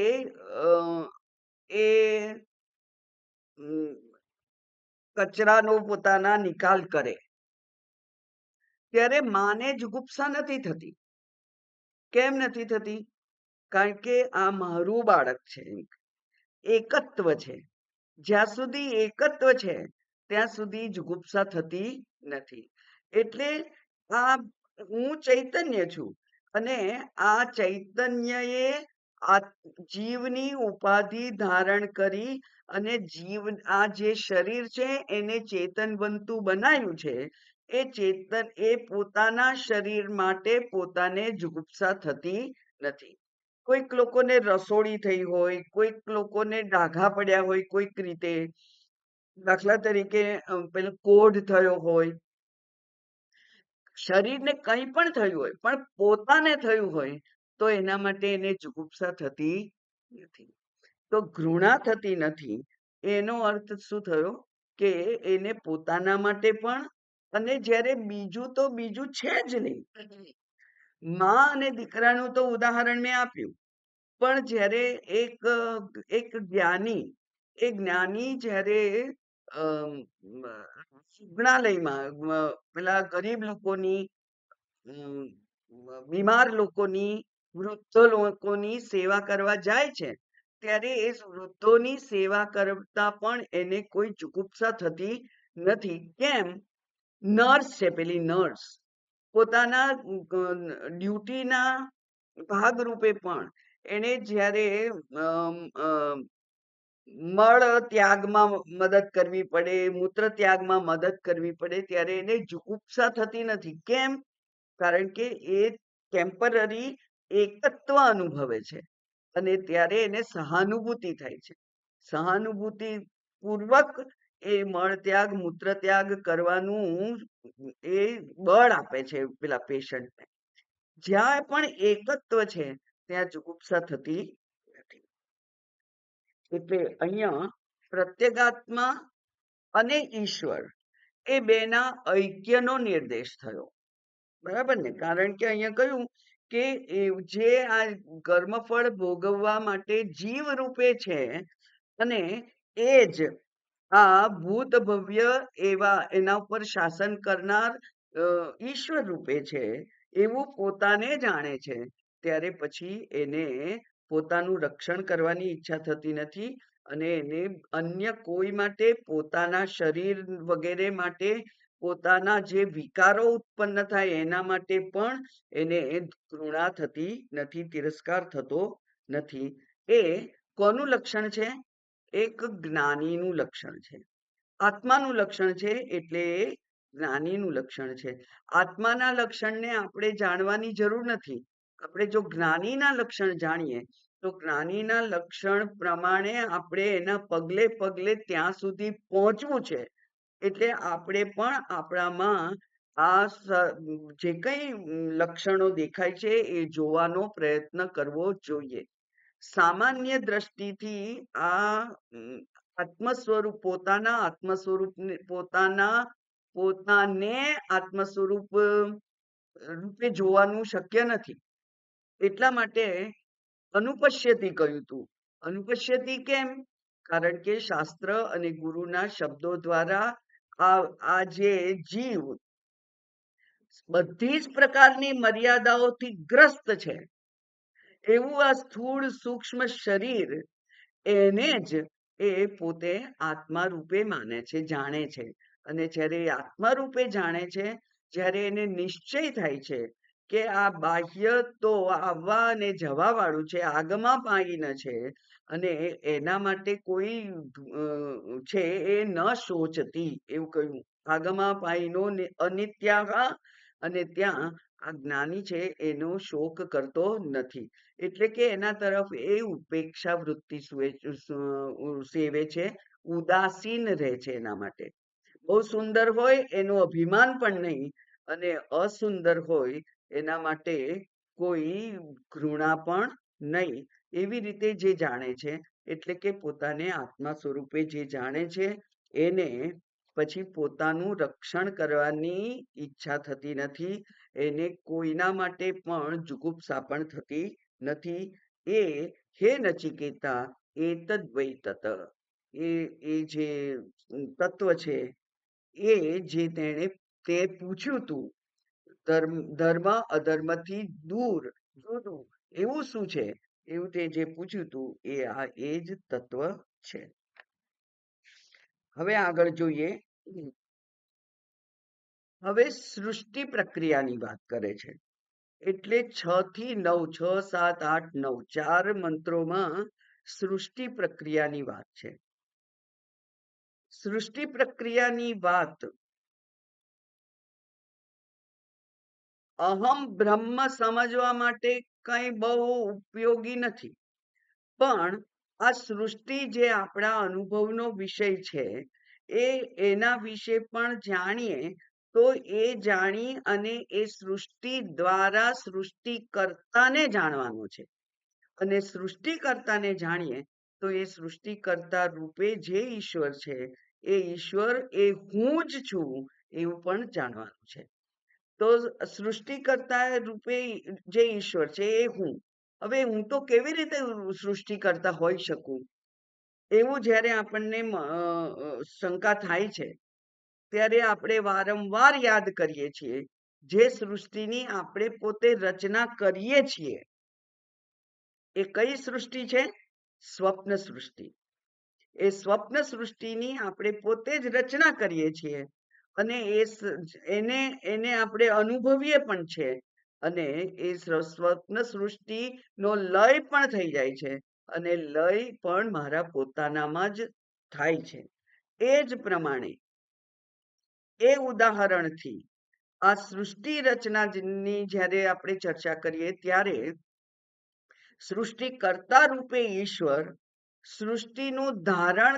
કચરાનો પોતાના નિકાલ કરે ત્યારે માને જુગુપ્સા નથી થતી. કેમ નથી થતી? કારણ કે આ મારું બાળક છે, એકત્વ છે. જ્યાં સુધી એકત્વ છે ત્યાં સુધી જુગુપ્સા થતી નથી. એટલે આ હું ચૈતન્ય છું, અને આ ચૈતન્યએ આ જીવની ઉપાધિ ધારણ કરી અને આ જે શરીર છે એને ચેતનવંતું બનાવ્યું છે. એ પોતાના શરીર માટે પોતાને જુગુપ્સા થતી નથી. કોઈક લોકોને રસોડી થઈ હોય, કોઈક લોકોને ડાઘા પડ્યા હોય કોઈક રીતે, દાખલા તરીકે પેલો કોઢ થયો હોય, શરીરને કંઈ પણ થયું હોય, પણ પોતાને થયું હોય તો એના માટે એને જુગુપ્સા થતી નથી. તો ઘૃણા થતી નથી એનો અર્થ શું થયો? કે એને પોતાના માટે પણ, અને જ્યારે બીજું તો બીજું છે જ નહીં. માં અને દીકરાનું તો ઉદાહરણ મેં આપ્યું, પણ જ્યારે એક જ્ઞાની જ્યારે રૂગ્ણાલયમાં પેલા ગરીબ લોકોની, બીમાર લોકોની, વૃદ્ધ લોકોની સેવા કરવા જાય છે, ત્યારે એ વૃદ્ધોની સેવા કરતા પણ એને કોઈ જુગુપ્સા થતી નથી. કેમ? નર્સ છે પેલી નર્સ, પોતાના ડ્યુટીના ભાગરૂપે પણ એને જ્યારે મળ ત્યાગમાં મદદ કરવી પડે, મૂત્ર ત્યાગમાં મદદ કરવી પડે, ત્યારે એને જુગુપ્સા થતી નથી. કેમ? કારણ કે એ ટેમ્પરરી એકત્વ અનુભવે છે. અને ત્યારે એને સહાનુભૂતિ થાય છે. સહાનુભૂતિ પૂર્વક એ મળત્યાગ મૂત્રત્યાગ કરવાનું એ બળ આપે છે પેલા પેશન્ટને. જ્યાં પણ એકત્વ છે ત્યાં જુગુપ્સા થતી નથી. એટલે અહીંયા પ્રત્યેગાત્મા અને ઈશ્વર એ બેના ઐક્યનો નિર્દેશ થયો. બરાબર ને? કારણ કે અહીંયા કહ્યું કે જે આ કર્મફળ ભોગવવા માટે જીવ રૂપે છે અને એ જ આ ભૂત ભવ્ય એવા એના ઉપર શાસન કરનાર ઈશ્વર રૂપે છે એવું પોતાને જાણે છે. ત્યારે પછી એને પોતાનું રક્ષણ કરવાની ઈચ્છા થતી નથી અને એને અન્ય કોઈ માટે, પોતાના શરીર વગેરે માટે, પોતાના જે વિકારો ઉત્પન્ન થાય એના માટે પણ એને ઘૃણા થતી નથી, તિરસ્કાર થતો નથી. એ કોનું લક્ષણ છે? એક જ્ઞાનીનું લક્ષણ છે. આત્માનું લક્ષણ છે એટલે જ્ઞાનીનું લક્ષણ છે. આત્માના લક્ષણને આપણે જાણવાની જરૂર નથી. આપણે જો જ્ઞાનીના લક્ષણ જાણીએ તો જ્ઞાનીના લક્ષણ પ્રમાણે આપણે એના પગલે પગલે ત્યાં સુધી પહોંચવું છે. એટલે આપણે પણ આપણામાં આ જે કઈ લક્ષણો દેખાય છે એ જોવાનો પ્રયત્ન કરવો જોઈએ. સામાન્ય દ્રષ્ટિથી આ આત્મ સ્વરૂપ, પોતાના આત્મ સ્વરૂપને પોતાને આત્મ સ્વરૂપ રૂપે જોવાનું શક્ય નથી. એટલા માટે અનુપશ્યતિ કહ્યું હતું. અનુપશ્યતિ કેમ? કારણ કે શાસ્ત્ર અને ગુરુના શબ્દો દ્વારા આ જે જીવ બધી જ પ્રકારની મર્યાદાઓથી ગ્રસ્ત છે એવું આ સ્થૂળ સૂક્ષ્મ શરીર એને જ એ પોતે આત્મા રૂપે માને છે, જાણે છે. અને જ્યારે એ આત્મા રૂપે જાણે છે, જ્યારે એને નિશ્ચય થાય છે કે આ બાહ્ય તો આવવા અને જવા વાળું છે, આગમા પાયન છે અને એના માટે કોઈ છે એ ન શોચતી, એવું કહ્યું. આગમા પાયનો અનિત્યા, અને ત્યાં આ જ્ઞાની છે એનો શોક કરતો નથી. એટલે કે એના તરફ એ ઉપેક્ષા વૃત્તિ સેવે છે, ઉદાસીન રહે છે. એના માટે બહુ સુંદર હોય એનું અભિમાન પણ નહીં અને અસુંદર હોય એના માટે કોઈ ઘૃણા પણ નહીં. એવી રીતે જે જાણે છે, એટલે કે પોતાને આત્મા સ્વરૂપે જે જાણે છે એને પછી પોતાનું રક્ષણ કરવાની ઈચ્છા થતી નથી. એને કોઈના માટે પણ જુગુપ્સા પણ થતી નથી. એ હે નચિકેતા એતદ વૈ તત, એ જે તત્વ છે એ જે તે પૂછ્યું તું, ધર્મ અધર્મથી દૂર જુદું એવું શું છે, એવું તે જે પૂછ્યું તું એ જ તત્વ છે. હવે આગળ જોઈએ. હવે સૃષ્ટિ પ્રક્રિયાની વાત કરે છે. એટલે 6 થી 9, 6, 7, 8, 9 4 મંત્રોમાં સૃષ્ટિ પ્રક્રિયાની વાત છે. સૃષ્ટિ પ્રક્રિયાની વાત અહમ બ્રહ્મ સમજવા માટે કઈ બહુ ઉપયોગી નથી, પણ આ સૃષ્ટિ જે આપણા અનુભવનો વિષય છે એના વિશે પણ જાણીએ તો એ જાણી અને એ સૃષ્ટિ દ્વારા સૃષ્ટિકર્તાને જાણવાનો છે. અને સૃષ્ટિકર્તાને જાણીએ તો એ સૃષ્ટિકર્તા રૂપે જે ઈશ્વર છે એ ઈશ્વર એ હું જ છું એવું પણ જાણવાનું છે. તો સૃષ્ટિકર્તા રૂપે જે ઈશ્વર છે એ હું. હવે હું તો કેવી રીતે સૃષ્ટિકર્તા હોઈ શકું, એવું જ્યારે આપણને શંકા થાય છે ત્યારે આપણે વારંવાર યાદ કરીએ છીએ જે સૃષ્ટિની આપણે પોતે રચના કરીએ છીએ. એ કઈ સૃષ્ટિ છે? સ્વપ્ન સૃષ્ટિ. એ સ્વપ્ન સૃષ્ટિની આપણે પોતે જ રચના કરીએ છીએ અને એને આપણે અનુભવીએ પણ છે. અને એ સ્વપ્ન સૃષ્ટિનો લય પણ થઈ જાય છે અને લય પણ મારા પોતાનામાં જ થાય છે. એ જ પ્રમાણે એ ઉદાહરણથી આ સૃષ્ટિ રચનાની જ્યારે આપણે ચર્ચા કરીએ ત્યારે સૃષ્ટિકર્તા રૂપે ઈશ્વર, સૃષ્ટિનું ધારણ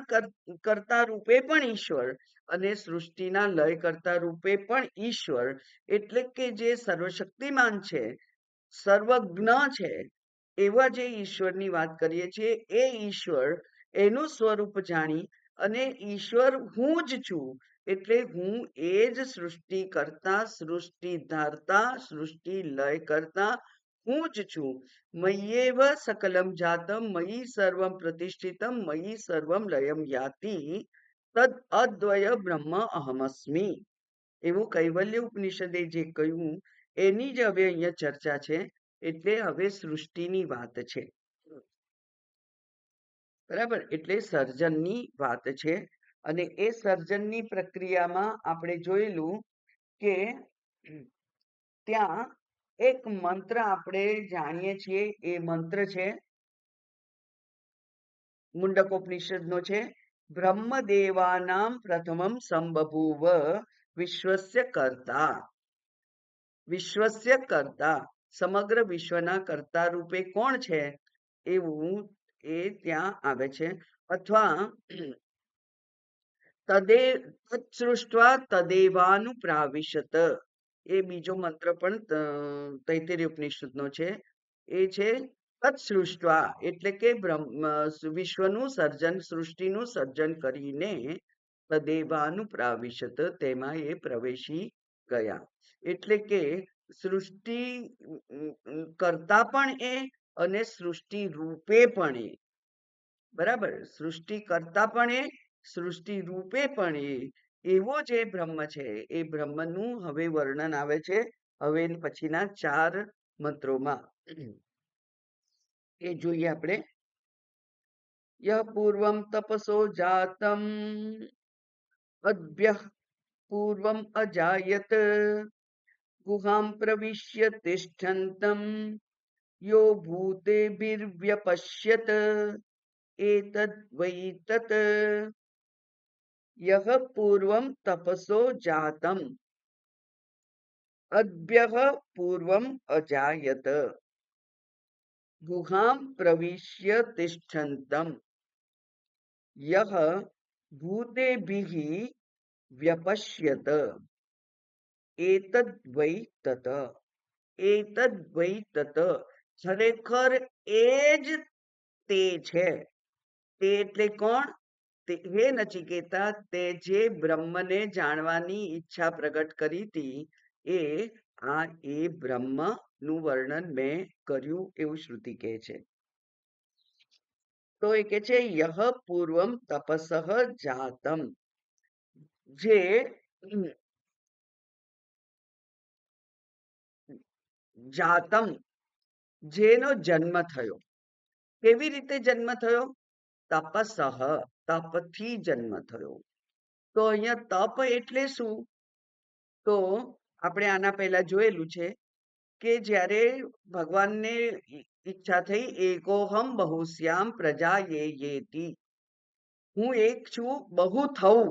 કરતા રૂપે પણ ઈશ્વર અને સૃષ્ટિના લય કરતા રૂપે પણ ઈશ્વર, એટલે કે જે સર્વશક્તિમાન છે, સર્વજ્ઞ છે, એવા જે ઈશ્વરની વાત કરીએ છીએ, એ ઈશ્વર એનું સ્વરૂપ જાણી અને ઈશ્વર હું જ છું, એટલે હું એ જ સૃષ્ટિ કરતા, સૃષ્ટિ ધારતા, સૃષ્ટિ લય કરતા હું જ છું. મય્યેવ સકલમ જાતમ મયી સર્વમ પ્રતિષ્ઠિતમ મયી સર્વમ લયમ યાતિ તદ અદ્વય બ્રહ્મ અહમસ્મી. એવું કૈવલ્ય ઉપનિષદે જે કહ્યું એની જ હવે અહીંયા ચર્ચા છે. એટલે હવે સૃષ્ટિની વાત છે, બરાબર. એટલે સર્જનની વાત છે અને એ સર્જનની પ્રક્રિયામાં આપણે જોયેલું કે ત્યાં એક મંત્ર આપણે જાણીએ છીએ. એ મંત્ર છે મુંડકોપનિષદનો છે, બ્રહ્મદેવાનામ પ્રથમમ સંબભૂવ વિશ્વસ્ય કર્તા. વિશ્વસ્ય કર્તા, સમગ્ર વિશ્વના કર્તા રૂપે કોણ છે એવું એ ત્યાં આવે છે. અથવા તત્સૃષ્ટવા તદેવાનુપ્રાવિશત, એ બીજો મંત્ર પણ તૈત્તરીય ઉપનિષદનો છે. એ છે તત્સૃષ્ટવા, એટલે કે વિશ્વનું સર્જન, સૃષ્ટિનું સર્જન કરીને તદેવાનુપ્રાવિશત, તેમાં એ પ્રવેશી ગયા. એટલે કે સૃષ્ટિ કરતા પણ એ અને સૃષ્ટિ રૂપે પણ એ, બરાબર. સૃષ્ટિ કરતા પણ એ, સૃષ્ટિ રૂપે પણ એ, એવો જે બ્રહ્મ છે એ બ્રહ્મનું હવે વર્ણન આવે છે હવે પછીના 4 મંત્રોમાં. એ જોઈએ આપણે. યહ પૂર્વમ તપસો જાતમ અદ્ભ્યઃ પૂર્વમ અજાયત ગુહામ પ્રવિશ્ય તિષ્ઠન્તમ યો ભૂતેભિર્વ્યપશ્યત એતદ વૈ તત. યહ પૂર્વમ તપસો જાતમ અદ્ભ્યઃ પૂર્વમ અજાયત ગુહામ પ્રવિશ્ય તિષ્ઠન્તમ યહ ભૂતેભિઃ વ્યપશ્યત એતદ વૈ તત. એતદ વૈ તત, ખરેખર એ જ તે છે. તે એટલે કોણ? હે નચિકેતા, તે જે બ્રહ્મને જાણવાની ઈચ્છા પ્રગટ કરી હતી એ બ્રહ્મનું વર્ણન મેં કર્યું એવું શ્રુતિ કહે છે. તો એ કે છે યહ પૂર્વમ તપસઃ જાતમ, જે જાતમ, જેનો જન્મ થયો. કેવી રીતે જન્મ થયો? તપસઃ, તપથી જન્મ થયો. તો અહીંયા તપ એટલે શું? તો આપણે આના પહેલા જોયેલું છે કે જ્યારે ભગવાનને ઈચ્છા થઈ એકોહમ બહુશ્યામ પ્રજા યેતિ, હું એક છું બહુ થવું,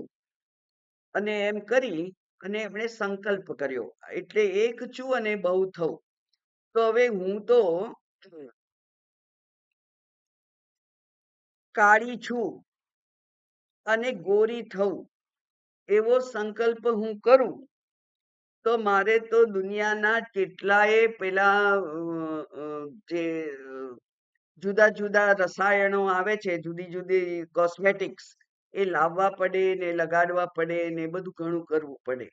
અને એમ કરી અને એમણે સંકલ્પ કર્યો. એટલે એક છું અને બહુ થવું. તો હવે હું તો કાળી છું અને ગોરી થવું, એવો સંકલ્પ હું કરું તો મારે તો દુનિયાના કેટલાય પેલા જે જુદા જુદા રસાયણો આવે છે, જુદી જુદી કોસ્મેટિક્સ, એ લાવવા પડે ને લગાડવા પડે ને બધું ઘણું કરવું પડે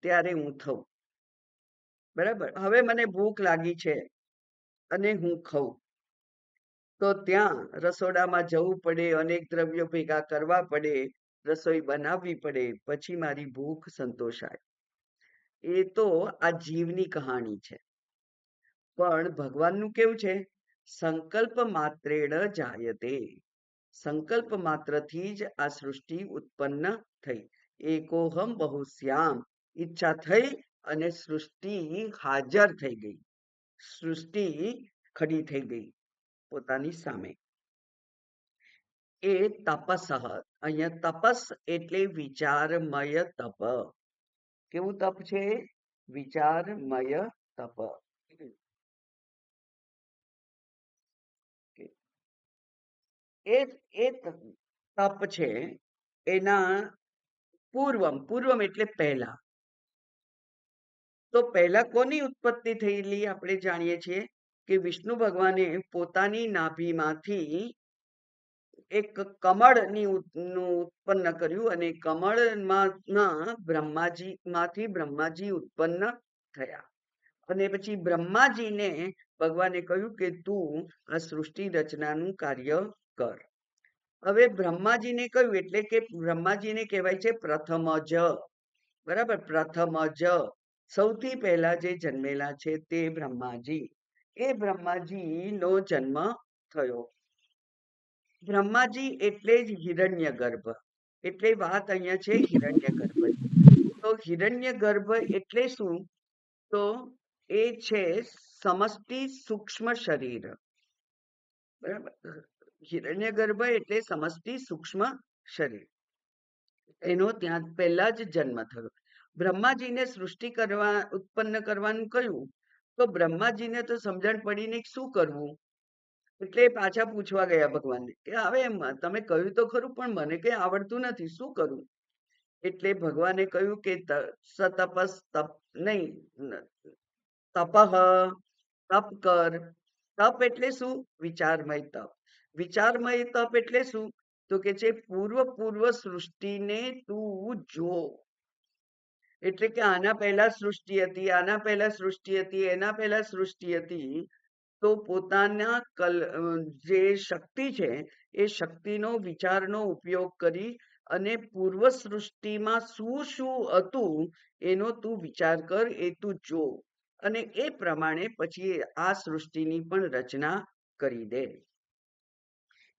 ત્યારે હું થઉં. બરાબર. હવે મને ભૂખ લાગી છે અને હું ખાઉં, તો ત્યાં રસોડામાં જવું પડે, અનેક દ્રવ્યો ભેગા કરવા પડે, રસોઈ બનાવવી પડે, પછી મારી ભૂખ સંતોષાય. એ તો આ જીવની કહાણી છે. પણ ભગવાનનું કેવું છે? સંકલ્પ માત્રેણ જાયતે, સંકલ્પ માત્રથી જ આ સૃષ્ટિ ઉત્પન્ન થઈ. એકોહમ બહુશ્યામ, ઈચ્છા થઈ અને સૃષ્ટિ હાજર થઈ ગઈ, સૃષ્ટિ ખડી થઈ ગઈ પોતાની સામે. એ તપસઃ, અહીંયા તપસ એટલે વિચારમય તપ. કેવું તપ છે? વિચારમય તપ. એ એ તપ છે એના પૂર્વમ એટલે પહેલા. તો પહેલા કોની ઉત્પત્તિ થયેલી આપણે જાણીએ છીએ કે વિષ્ણુ ભગવાને પોતાની નાભીમાંથી એક કમળની નું ઉત્પન્ન કર્યું અને કમળમાં બ્રહ્માજી ઉત્પન્ન થયા. અને પછી બ્રહ્માજીને ભગવાને કહ્યું કે તું આ સૃષ્ટિ રચનાનું કાર્ય કર. હવે બ્રહ્માજીને કહ્યું એટલે કે બ્રહ્માજીને કહેવાય છે પ્રથમ જ. બરાબર, પ્રથમ જ સૌથી પહેલા જે જન્મેલા છે તે બ્રહ્માજી. એ બ્રહ્માજીનો જન્મ થયો. બ્રહ્માજી એટલે જ હિરણ્યગર્ભ. એટલે વાત અહીંયા છે હિરણ્યગર્ભ. તો હિરણ્યગર્ભ એટલે શું? તો એ છે સમષ્ટિ સૂક્ષ્મ શરીર. બરાબર, હિરણ્યગર્ભ એટલે સમષ્ટિ સૂક્ષ્મ શરીર. એનો ત્યાં પહેલા જ જન્મ થયો. બ્રહ્માજીને સૃષ્ટિ ઉત્પન્ન કરવાનું કહ્યું તો બ્રહ્માજીને તો સમજણ પડી નહીં શું કરવું. એટલે પાછા પૂછવા ગયા ભગવાનને કે હવે તમે કહ્યું તો ખરું પણ મને કઈ આવડતું નથી, શું કરું? એટલે ભગવાને કહ્યું કે સતપસ તપ નહીં, તપઃ તપ કર. તપ એટલે શું? વિચારમય તપ. વિચારમય તપ એટલે શું? તો કે છે પૂર્વ સૃષ્ટિને તું જો. એટલે કે આના પહેલા સૃષ્ટિ હતી, આના પહેલા સૃષ્ટિ હતી, એના પહેલા સૃષ્ટિ હતી. તો પોતાના જે શક્તિ છે એ શક્તિનો વિચારનો ઉપયોગ કરી અને પૂર્વ સૃષ્ટિમાં શું શું હતું એનો તું વિચાર કર, એ તું જો અને એ પ્રમાણે પછી આ સૃષ્ટિની પણ રચના કરી દે.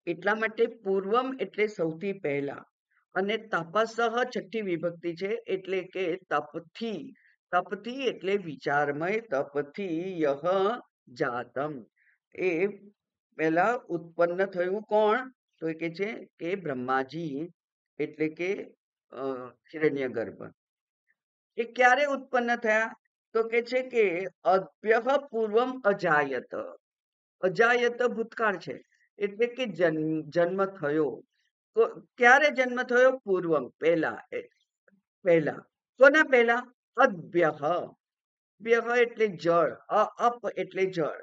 એટલા માટે પૂર્વમ એટલે સૌથી પહેલા અને તપસઃ છઠ્ઠી વિભક્તિ છે એટલે કે તપથી. તપથી એટલે વિચારમય તપથી યહ જાતમ. એ પહેલા ઉત્પન્ન થયું કોણ? તો કે છે કે બ્રહ્માજી એટલે કે હિરણ્યગર્ભ. એ ક્યારે ઉત્પન્ન થયા? તો કે છે કે અભ્યઃ પૂર્વમ અજાયત. અજાયત ભૂતકાળ છે એટલે કે જન્મ થયો. તો ક્યારે જન્મ થયો? પૂર્વમ પહેલા. પહેલા કોના પહેલા? અભ્યઃ. ભ્યઃ એટલે જળ, અપ એટલે જળ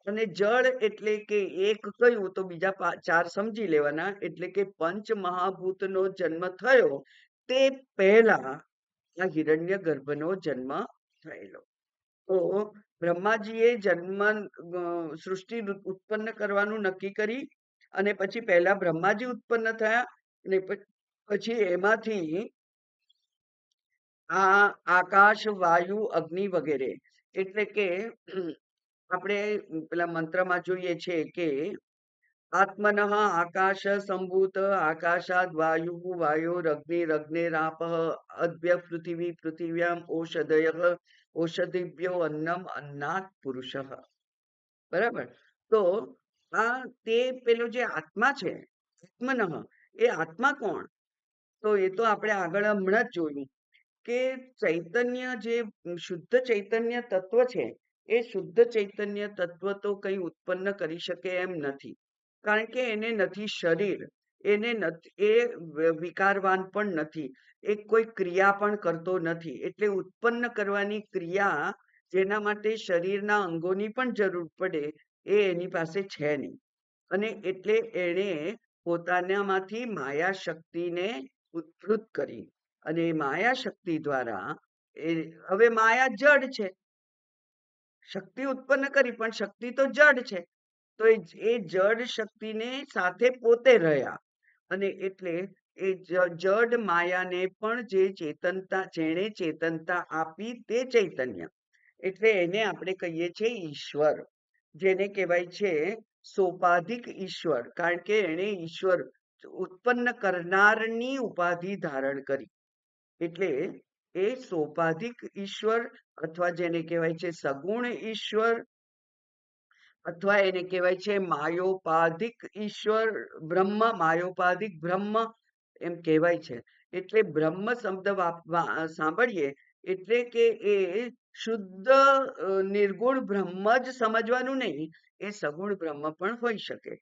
અને જળ એટલે કે એક કયું તો બીજા ચાર સમજી લેવાના. એટલે કે પંચ મહાભૂતનો જન્મ થયો તે પહેલા આ હિરણ્ય ગર્ભનો જન્મ થયેલો. તો બ્રહ્માજીએ સૃષ્ટિ ઉત્પન્ન કરવાનું નક્કી કરી અને પછી પહેલા બ્રહ્માજી ઉત્પન્ન થયા અને પછી એમાંથી આ આકાશ, વાયુ, અગ્નિ વગેરે. એટલે કે આપણે પેલા મંત્રમાં જોઈએ છે કે આત્મનઃ આકાશ સંભૂત આકાશાદ વાયુ વાયોરગ્નિરગ્નિરાપ અદ્ય પૃથિવી પૃથિવ્યામ ઔષધય ઔષધિભ્યો અન્નમ અન્નાત પુરુષ. બરાબર. તો આ તે પેલો જે આત્મા છે આત્મનઃ, એ આત્મા કોણ? તો એ તો આપણે આગળ હમણાં જ જોયું કે ચૈતન્ય જે શુદ્ધ ચૈતન્ય તત્વ છે એ શુદ્ધ ચૈતન્ય તત્વ તો કઈ ઉત્પન્ન કરી શકે એમ નથી. કારણ કે એને નથી શરીર, એને એ વિકારવાન પણ નથી, એ કોઈ ક્રિયા પણ કરતો નથી. એટલે ઉત્પન્ન કરવાની ક્રિયા જેના માટે શરીરના અંગોની પણ જરૂર પડે એ એની પાસે છે નહીં. અને એટલે એણે પોતાનામાંથી માયા શક્તિને ઉત્પન્ન કરી અને માયા શક્તિ દ્વારા હવે માયા જડ છે. શક્તિ ઉત્પન્ન કરી પણ શક્તિ તો જડ છે. તો એ જડ શક્તિને સાથે પોતે રહ્યા અને એટલે એ જડ માયાને પણ જે ચેતનતા, જેણે ચેતનતા આપી તે ચૈતન્ય. એટલે એને આપણે કહીએ છીએ ઈશ્વર, જેને કહેવાય છે સોપાધિક ઈશ્વર. કારણ કે એને ઈશ્વર ઉત્પન્ન કરનારની ઉપાધિ ધારણ કરી. એટલે એ સોપાધિક ઈશ્વર અથવા જેને કહેવાય છે સગુણ ઈશ્વર અથવા એને કહેવાય છે માયોપાધિક ઈશ્વર બ્રહ્મ, માયોપાધિક બ્રહ્મ એમ કહેવાય છે. એટલે બ્રહ્મ શબ્દ સાંભળીએ એટલે કે એ શુદ્ધ નિર્ગુણ બ્રહ્મ જ સમજવાનું નહીં, એ સગુણ બ્રહ્મ પણ હોઈ શકે.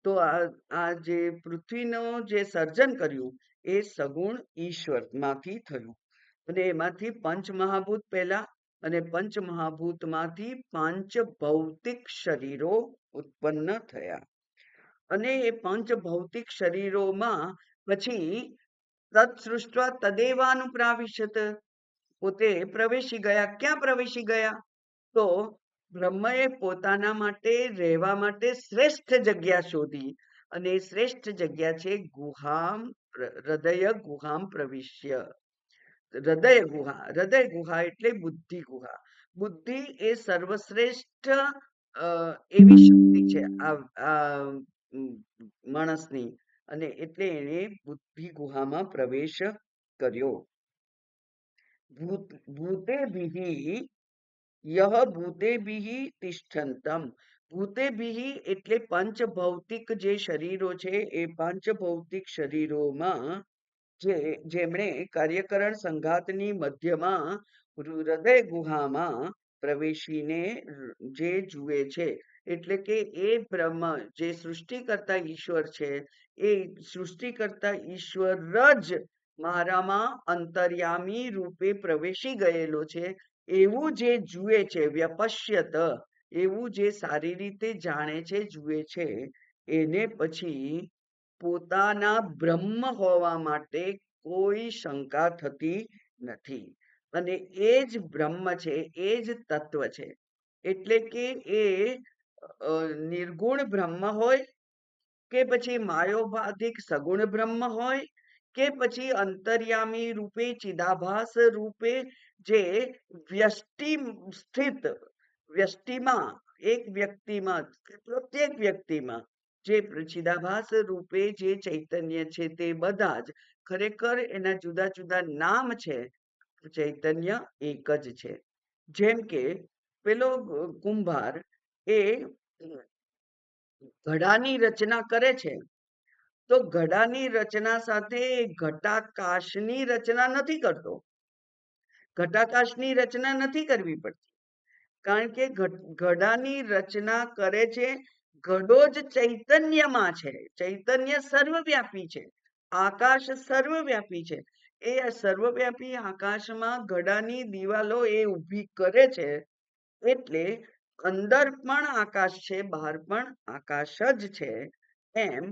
તો આ જે પૃથ્વીનો જે સર્જન કર્યું એ સગુણ ઈશ્વરમાંથી થયું, અને એમાંથી પંચમહાભૂત પહેલા, અને પંચમહાભૂતમાંથી પાંચ ભૌતિક શરીરો ઉત્પન્ન થયા, અને એ પંચ ભૌતિક શરીરોમાં પછી તત્સૃષ્ટવા તદેવાનુપ્રાવિશત, પોતે પ્રવેશી ગયા. ક્યાં પ્રવેશી ગયા? તો બ્રહ્મએ પોતાના માટે રહેવા માટે શ્રેષ્ઠ જગ્યા શોધી, અને શ્રેષ્ઠ જગ્યા છે ગુહામ, હૃદય ગુહામ પ્રવિશ્ય. હૃદય ગુહા એટલે બુદ્ધિ ગુહા. બુદ્ધિ એ સર્વશ્રેષ્ઠ એવી શક્તિ છે આ માણસની, અને એટલે એને બુદ્ધિ ગુહામાં પ્રવેશ કર્યો. ભૂતેભિઃ યહ ભૂતેભિઃ તિષ્ઠંતમ. ભૂતેભિઃ એટલે પંચભૌતિક જે શરીરો છે એ પંચભૌતિક શરીરોમાં જેમણે કાર્યકરણ સંઘાતની મધ્યમાં હૃદય ગુહામાં પ્રવેશીને જે જુએ છે, એટલે કે એ બ્રહ્મ જે સૃષ્ટિ કરતા ઈશ્વર છે, એ સૃષ્ટિ કરતા ઈશ્વર જ મારામાં અંતર્યામી રૂપે પ્રવેશી ગયેલો છે, એવું જે જુએ છે, વ્યપશ્યત, એવું જે સારી રીતે જાણે છે, જુએ છે, એને પછી પોતાના બ્રહ્મ હોવા માટે કોઈ શંકા થતી નથી. અને એ જ બ્રહ્મ છે, એ જ તત્વ છે. એટલે કે એ નિર્ગુણ બ્રહ્મ હોય, કે પછી માયોપાધિક સગુણ બ્રહ્મ હોય, કે પછી અંતર્યામી રૂપે ચિદાભાસ રૂપે જે વ્યષ્ટિ સ્થિત, વ્યષ્ટિમાં, એક વ્યક્તિમાં, પ્રત્યેક વ્યક્તિમાં જે ચિદાભાસ રૂપે જે ચૈતન્ય છે, તે બધા જ ખરેખર એના જુદા જુદા નામ છે, ચૈતન્ય એક જ છે. જેમ કે પેલો કુંભાર એ ઘડાની રચના કરે છે, તો ઘડાની રચના સાથે ઘટાકાશની રચના નથી કરતો. ઘટાકાશની રચના નથી કરવી પડતી, કારણ કે ઘડાની રચના કરે છે, ઘડો જ ચૈતન્યમાં છે. ચૈતન્ય સર્વવ્યાપી છે, આકાશ સર્વવ્યાપી છે. એ સર્વવ્યાપી આકાશમાં ઘડાની દિવાલો એ ઊભી કરે છે, એટલે અંદર પણ આકાશ છે, બહાર પણ આકાશ જ છે. એમ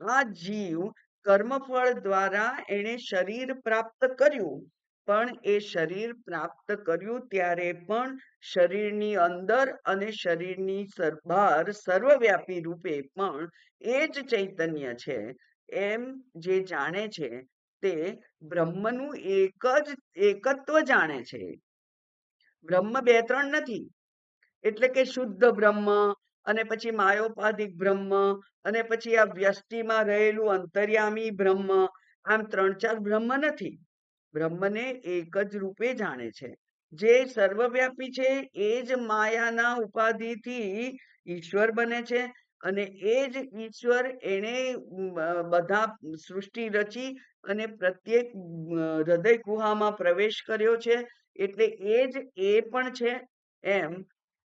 આ જીવ કર્મફળ દ્વારા એને શરીર પ્રાપ્ત કર્યું, પણ એ શરીર પ્રાપ્ત કર્યું ત્યારે પણ શરીરની અંદર અને શરીરની બહાર સર્વવ્યાપી રૂપે પણ એ જ ચૈતન્ય છે. એમ જે જાણે છે તે બ્રહ્મનું એકત્વ જાણે છે. બ્રહ્મ બે ત્રણ નથી. એટલે કે શુદ્ધ બ્રહ્મ, અને પછી માયોપાધિક બ્રહ્મ, અને પછી આ વ્યષ્ટિમાં રહેલું અંતર્યામી બ્રહ્મ, આમ ત્રણ ચાર બ્રહ્મ નથી. બ્રહ્મને એક જ રૂપે જાણે છે. જે સર્વવ્યાપી છે એ જ માયાના ઉપાધિથી ઈશ્વર બને છે, અને એ જ ઈશ્વર એને બધા સૃષ્ટિ રચી અને પ્રત્યેક હૃદય ગુહામાં પ્રવેશ કર્યો છે, એટલે એ જ એ પણ છે. એમ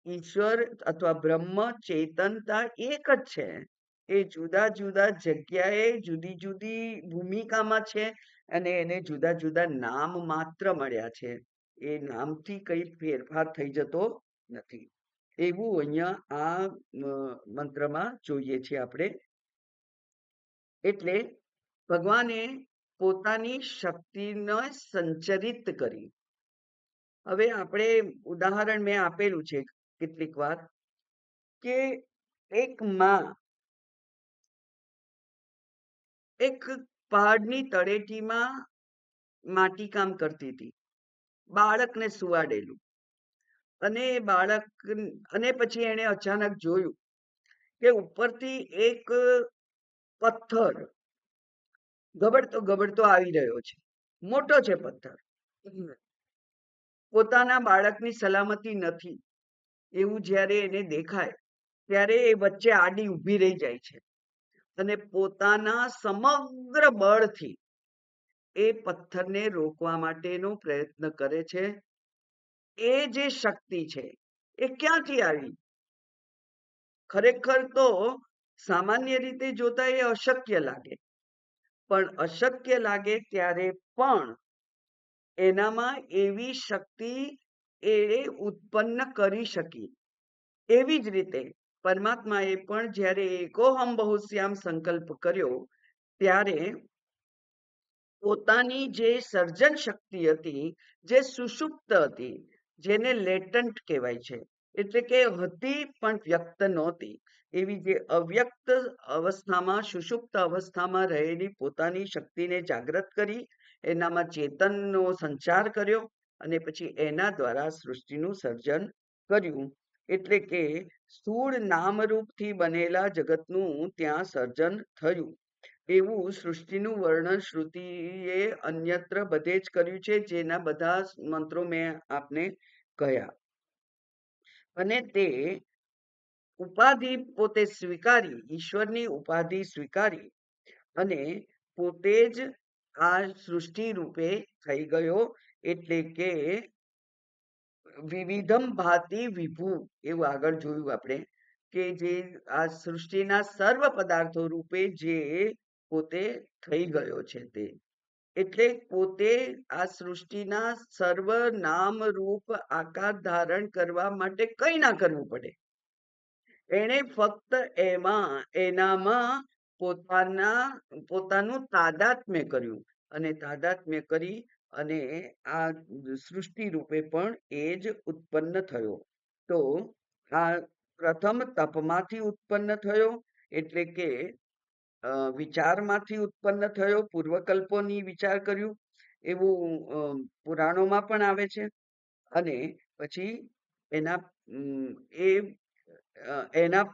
ઈશ્વર અથવા બ્રહ્મ ચેતનતા એક જ છે. એ જુદા જુદા જગ્યાએ જુદી જુદી ભૂમિકામાં છે, અને એને જુદા જુદા નામ માત્ર મળ્યા છે. એ નામથી કઈ ફેરફાર થઈ જતો નથી. એવું અહીંયા આ મંત્રમાં જોઈએ છીએ આપણે. એટલે ભગવાને પોતાની શક્તિને સંચરિત કરી. હવે આપણે ઉદાહરણ મેં આપેલું છે કેટલીક વાર, કે એક માં એક પહાડની તળેટીમાં માટીકામ કરતી હતી, બાળકને સુવાડેલું, અને બાળક, અને પછી એને અચાનક જોયું કે ઉપરથી એક પથ્થર ગબડતો ગબડતો આવી રહ્યો છે. મોટો છે પથ્થર, પોતાના બાળકની સલામતી નથી એવું જ્યારે એને દેખાય, ત્યારે એ વચ્ચે આડી ઊભી રહી જાય છે, અને પોતાના સમગ્ર બળથી એ પથ્થરને રોકવા માટેનો પ્રયત્ન કરે છે. એ જે શક્તિ છે એ ક્યાંથી આવી? ખરેખર તો સામાન્ય રીતે જોતા એ અશક્ય લાગે, પણ અશક્ય લાગે ત્યારે પણ એનામાં એવી શક્તિ એ ઉત્પન્ન કરી શકી. એવી જ રીતે પરમાત્માએ પણ જ્યારે એકોહમ બહુશ્યામ સંકલ્પ કર્યો ત્યારે પોતાની જે સર્જન શક્તિ હતી, જે સુષુપ્ત હતી, જેને લેટન્ટ કહેવાય છે, એટલે કે હતી પણ વ્યક્ત નહોતી, એવી જે અવ્યક્ત અવસ્થામાં, સુષુપ્ત અવસ્થામાં રહેલી પોતાની શક્તિને જાગૃત કરી, એનામાં ચેતનનો સંચાર કર્યો અને પછી એના દ્વારા સૃષ્ટિનું સર્જન કર્યું. એટલે કે સ્થૂળ નામરૂપથી બનેલા જગતનું ત્યાં સર્જન થયું. એવું સૃષ્ટિનું વર્ણન શ્રુતિએ અન્યત્ર બધે જ કર્યું છે, જેના બધા મંત્રો મેં આપને કહ્યા. અને તે ઉપાધિ પોતે સ્વીકારી, ઈશ્વરની ઉપાધિ સ્વીકારી અને પોતે જ આ સૃષ્ટિ રૂપે થઈ ગયો. એટલે કે વિવિધમ ભાતિ વિભુ, એવું આગળ જોયું આપણે, કે જે આ સૃષ્ટિના સર્વ પદાર્થો રૂપે જે પોતે થઈ ગયો છે તે. એટલે પોતે આ સૃષ્ટિના સર્વ નામ રૂપ આકાર ધારણ કરવા માટે કંઈ ના કરવું પડે. એણે ફક્ત એનામાં પોતાનું તાદાત્મ્ય કર્યું અને તાદાત્મ્ય કરી અને આ સૃષ્ટિ રૂપે પણ એ જ ઉત્પન્ન થયો. તો આ પ્રથમ તપમાંથી ઉત્પન્ન થયો, એટલે કે વિચારમાંથી ઉત્પન્ન થયો, પૂર્વકલ્પોની વિચાર કર્યું એવું પુરાણોમાં પણ આવે છે. અને પછી એના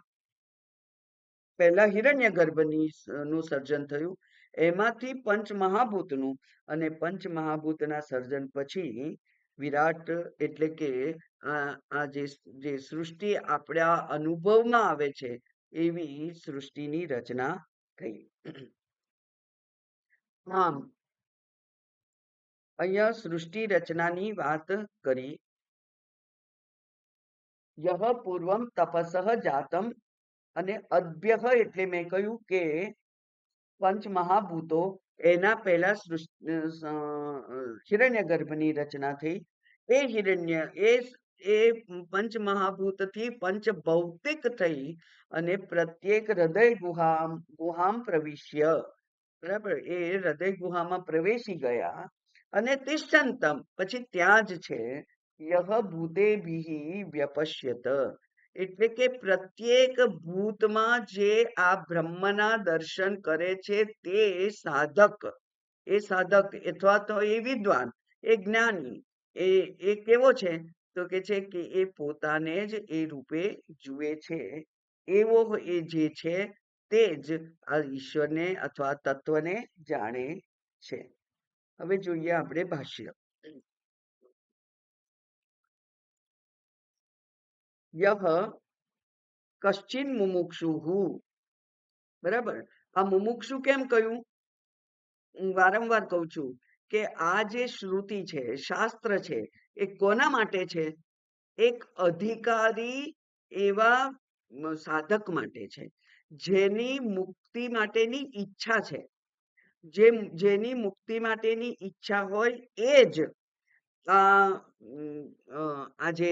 પહેલા હિરણ્ય ગર્ભની નું સર્જન થયું, એમાંથી પંચમહાભૂતનું, અને પંચમહાભૂતના સર્જન પછી વિરાટ, એટલે કે આ જે સૃષ્ટિ આપણા અનુભવમાં આવે છે એવી સૃષ્ટિની રચના થઈ. આમ અહીંયા સૃષ્ટિ રચનાની વાત કરી. યહ પૂર્વમ તપસઃ જાતમ, અને અદ્ભ્ય એટલે મેં કહ્યું કે પંચમહાભૂતો, એના પહેલા હિરણ્ય ગર્ભની રચના થઈ. એ હિરણ્ય એ પંચમહાભૂતથી પંચભૌતિક થઈ અને પ્રત્યેક હૃદય ગુહામ પ્રવિશ્ય, બરાબર, એ હૃદય ગુહામાં પ્રવેશી ગયા. અને તિષ્ઠંતમ, પછી ત્યાં જ છે, યહ ભૂતેભિઃ વ્યપશ્યત, એટલે કે પ્રત્યેક ભૂતમાં જે આ બ્રહ્મના દર્શન કરે છે તે સાધક, અથવા તો એ વિદ્વાન, એ જ્ઞાની, એ કેવો છે? તો કે છે કે એ પોતાને જ એ રૂપે જુએ છે. એવો એ જે છે તે જ આ ઈશ્વરને અથવા તત્વને જાણે છે. હવે જોઈએ આપણે ભાષ્ય. યહ કશ્ચિન મુમુક્ષુહુ, બરાબર. આ મુમુક્ષુ કેમ કહ્યું? હું વારંવાર કહું છું કે આ જે શ્રુતિ છે, શાસ્ત્ર છે, એ કોના માટે છે? એક અધિકારી એવા સાધક માટે છે, જેની મુક્તિ માટેની ઈચ્છા છે. જેની મુક્તિ માટેની ઈચ્છા હોય એ જ આ જે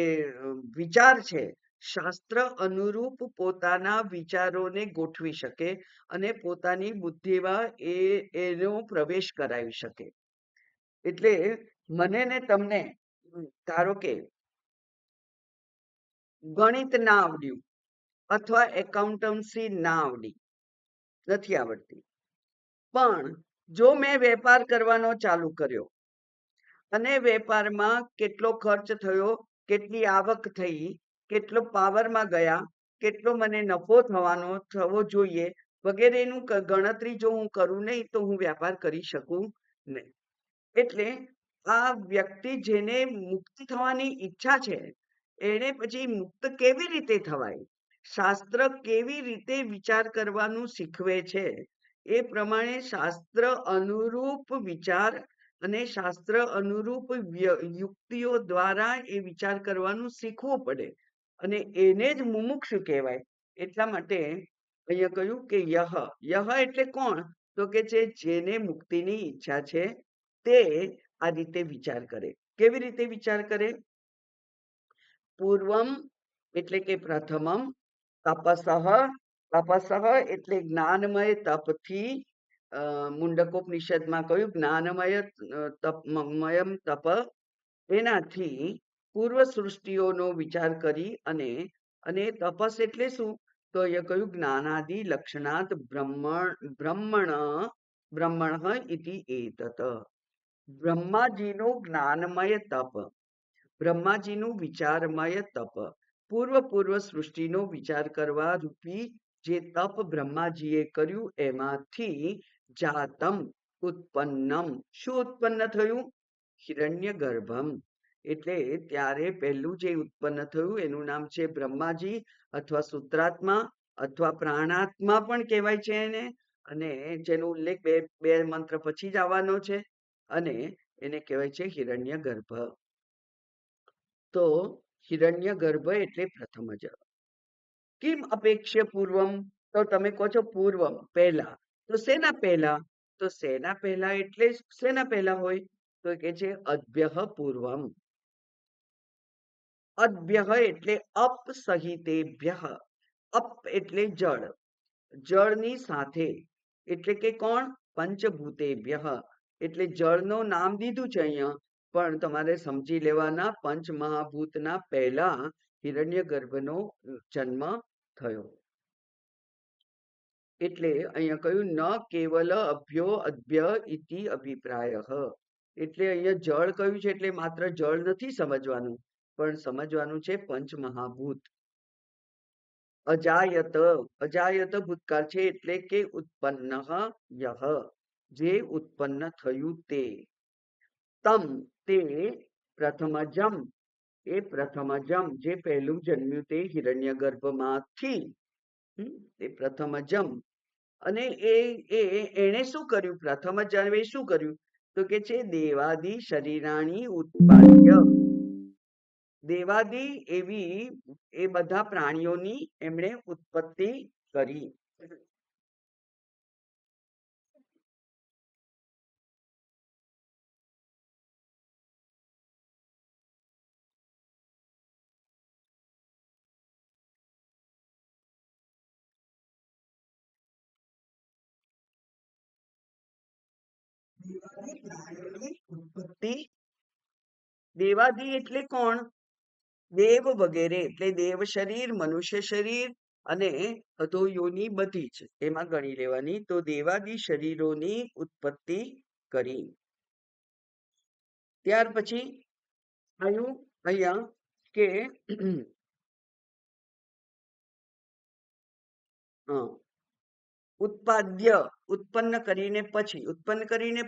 વિચાર છે, શાસ્ત્ર અનુરૂપ પોતાના વિચારોને ગોઠવી શકે અને પોતાની બુદ્ધિમાં એનો પ્રવેશ કરાવી શકે. એટલે મને ને તમને, ધારો કે ગણિત ના આવડ્યું અથવા એકાઉન્ટન્સી ના આવડી, નથી આવડતી, પણ જો મેં વેપાર કરવાનો ચાલુ કર્યો અને વેપારમાં કેટલો ખર્ચ થયો, કેટલી આવક થઈ, કેટલો પાવરમાં ગયા, કેટલો મને નફો થવો જોઈએ, વગેરેનું ગણતરી જો હું કરું નહીં તો હું વેપાર કરી શકું નહીં. એટલે આ વ્યક્તિ જેને મુક્તિ થવાની ઈચ્છા છે, એને પછી મુક્ત કેવી રીતે થવાય, શાસ્ત્ર કેવી રીતે વિચાર કરવાનું શીખવે છે, એ પ્રમાણે શાસ્ત્ર અનુરૂપ વિચાર અને શાસ્ત્ર અનુરૂપ યુક્તિઓ દ્વારા એ વિચાર કરવાનું શીખવું પડે, અને એને જ મુમુક્ષુ કહેવાય. એટલા માટે અહીંયા કહ્યું કે યહ, યહ એટલે કોણ? તો કે છે જેને મુક્તિની ઈચ્છા છે તે આ રીતે વિચાર કરે. કેવી રીતે વિચાર કરે? પૂર્વમ એટલે કે પ્રથમમ, તપસઃ, તપસઃ એટલે જ્ઞાનમય તપથી, મુંડકોપનિષદમાં કહ્યું જ્ઞાનમય તપમયમ તપ, એનાથી પૂર્વ સૃષ્ટિઓનો વિચાર કરી અને તપસ એટલે શું? તો એ કહ્યું જ્ઞાનાદિ લક્ષણાત બ્રહ્મણ ઇતિ એતત. બ્રહ્માજીનું જ્ઞાનમય તપ, બ્રહ્માજીનું વિચારમય તપ, પૂર્વ સૃષ્ટિનો વિચાર કરવા રૂપી જે તપ બ્રહ્માજીએ કર્યું એમાંથી જાતમ ઉત્પન્નમ, શું ઉત્પન્ન થયું? હિરણ્ય ગર્ભમ. એટલે ત્યારે પહેલું જે ઉત્પન્ન થયું એનું નામ છે બ્રહ્માજી, અથવા સૂત્રાત્મા અથવા પ્રાણાત્મા પણ કહેવાય છે એને, અને જેનો ઉલ્લેખ બે મંત્ર પછી જ આવવાનો છે, અને એને કહેવાય છે હિરણ્ય ગર્ભ. તો હિરણ્ય ગર્ભ એટલે પ્રથમ જ. કિમ અપેક્ષ્ય પૂર્વમ? તો તમે કહો છો પૂર્વમ પહેલા, તો શેના પહેલા? તો શેના પહેલા એટલે શેના પહેલા હોય? તો કે છે અદ્ભ્ય પૂર્વમ. અદ્ભ્ય એટલે અપ સહિતેભ્ય, અપ એટલે જળ, જળની સાથે, એટલે કે કોણ? પંચભૂતેભ્ય, એટલે જળનું નામ દીધું છે અહીંયા, પણ તમારે સમજી લેવાના પંચ મહાભૂતના પહેલા હિરણ્ય ગર્ભનો જન્મ થયો. એટલે અહીંયા કહ્યું ન કેવલ અભ્યો અદ્ભ્ય ઇતિ અભિપ્રાય. એટલે અહીંયા જળ કહ્યું છે એટલે માત્ર જળ નથી સમજવાનું, પણ સમજવાનું છે પંચ મહાભૂત. અજાયત, અજાયત ભૂતકાળ છે એટલે કે ઉત્પન્ન યહ, જે ઉત્પન્ન થયું તે. તમ તે પ્રથમજમ, એ પ્રથમજમ જે પહેલું જન્મ્યું તે હિરણ્ય ગર્ભમાંથી, એ પ્રથમજમ. અને એને શું કર્યું? પ્રથમ જન્મે શું કર્યું? તો કે છે દેવાદી શરીરાણી ઉત્પાદ્ય, દેવાદી એવી એ બધા પ્રાણીઓની એમણે ઉત્પત્તિ કરી. ઉત્પત્તિ, દેવાદી એટલે કોણ? દેવ વગેરે, એટલે દેવ શરીર, મનુષ્ય શરીર અને અધોયોની બધી જ એમાં ગણી લેવાની. તો દેવાદી શરીરોની ઉત્પત્તિ કરી. ત્યાર પછી આવ્યું અહીંયા કે ઉત્પાદ્ય, ઉત્પન્ન કરીને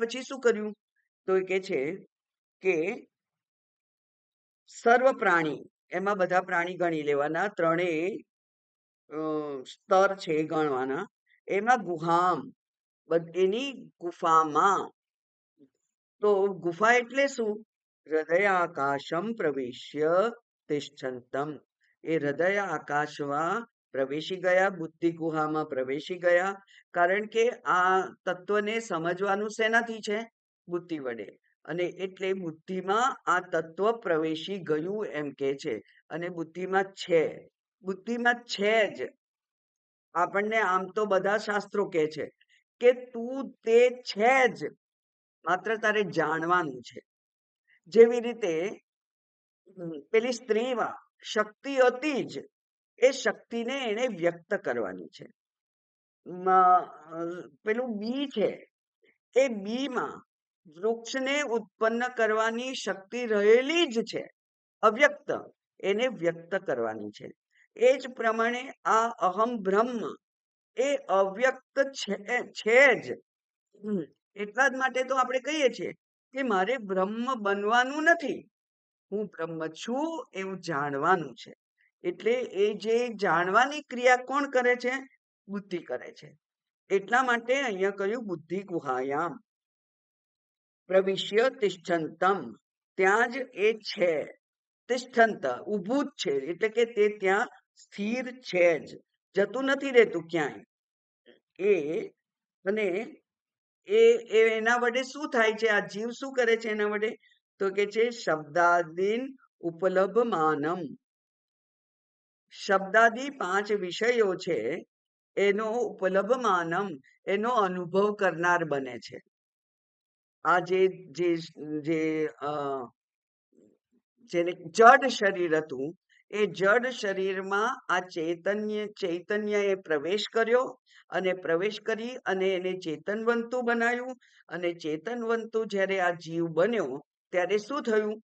પછી શું કર્યું? તો કે છે કે સર્વ પ્રાણી, એમાં બધા પ્રાણી ગણી લેવાના, ત્રણેય સ્તર છે ગણવાના. એમાં ગુહામ, એની ગુફામાં, તો ગુફા એટલે શું? હૃદયાકાશમ પ્રવેશ્ય તિષ્ઠંતમ, એ હૃદય આકાશમાં પ્રવેશી ગયા, બુદ્ધિ ગુહામાં પ્રવેશી ગયા. કારણ કે આ તત્વને સમજવાનું શેનાથી છે? બુદ્ધિ વડે. અને એટલે બુદ્ધિમાં આ તત્વ પ્રવેશી ગયું એમ કે છે. અને બુદ્ધિમાં છે જ. આપણને આમ તો બધા શાસ્ત્રો કહે છે કે તું તે છે જ, માત્ર તારે જાણવાનું છે. જેવી રીતે પેલી સ્ત્રીમાં શક્તિ હતી જ, એ શક્તિને એને વ્યક્ત કરવાની છે. પેલું બી છે, એ બીમાં વૃક્ષને ઉત્પન્ન કરવાની શક્તિ રહેલી જ છે, અવ્યક્ત, એને વ્યક્ત કરવાની છે. એ જ પ્રમાણે આ અહમ બ્રહ્મ એ અવ્યક્ત છે જ. એટલા જ માટે તો આપણે કહીએ છીએ કે મારે બ્રહ્મ બનવાનું નથી, હું બ્રહ્મ છું એવું જાણવાનું છે. એટલે એ જે જાણવાની ક્રિયા કોણ કરે છે? બુદ્ધિ કરે છે. એટલા માટે અહીંયા કહ્યું બુદ્ધિ ગુહાયામ પ્રવિશ્ય તિષ્ઠંતમ, ત્યાં જ એ છે. તિષ્ઠંત ઊભું જ છે, એટલે કે તે ત્યાં સ્થિર છે જ. જતું નથી રહેતું ક્યાંય એ. અને એના વડે શું થાય છે? આ જીવ શું કરે છે એના વડે? તો કે છે શબ્દાદીન ઉપલબ્ધમાનમ. શબ્દાદી 5 વિષયો છે એનો ઉપલબ્ધમાનમ, એનો અનુભવ કરનાર બને છે. આ જે જે જે જેને જડ શરીર હતું, એ જડ શરીરમાં આ ચૈતન્યએ પ્રવેશ કર્યો, અને પ્રવેશ કરી અને એને ચેતનવંતુ બનાવ્યું. અને ચેતનવંતુ જ્યારે આ જીવ બન્યો ત્યારે શું થયું?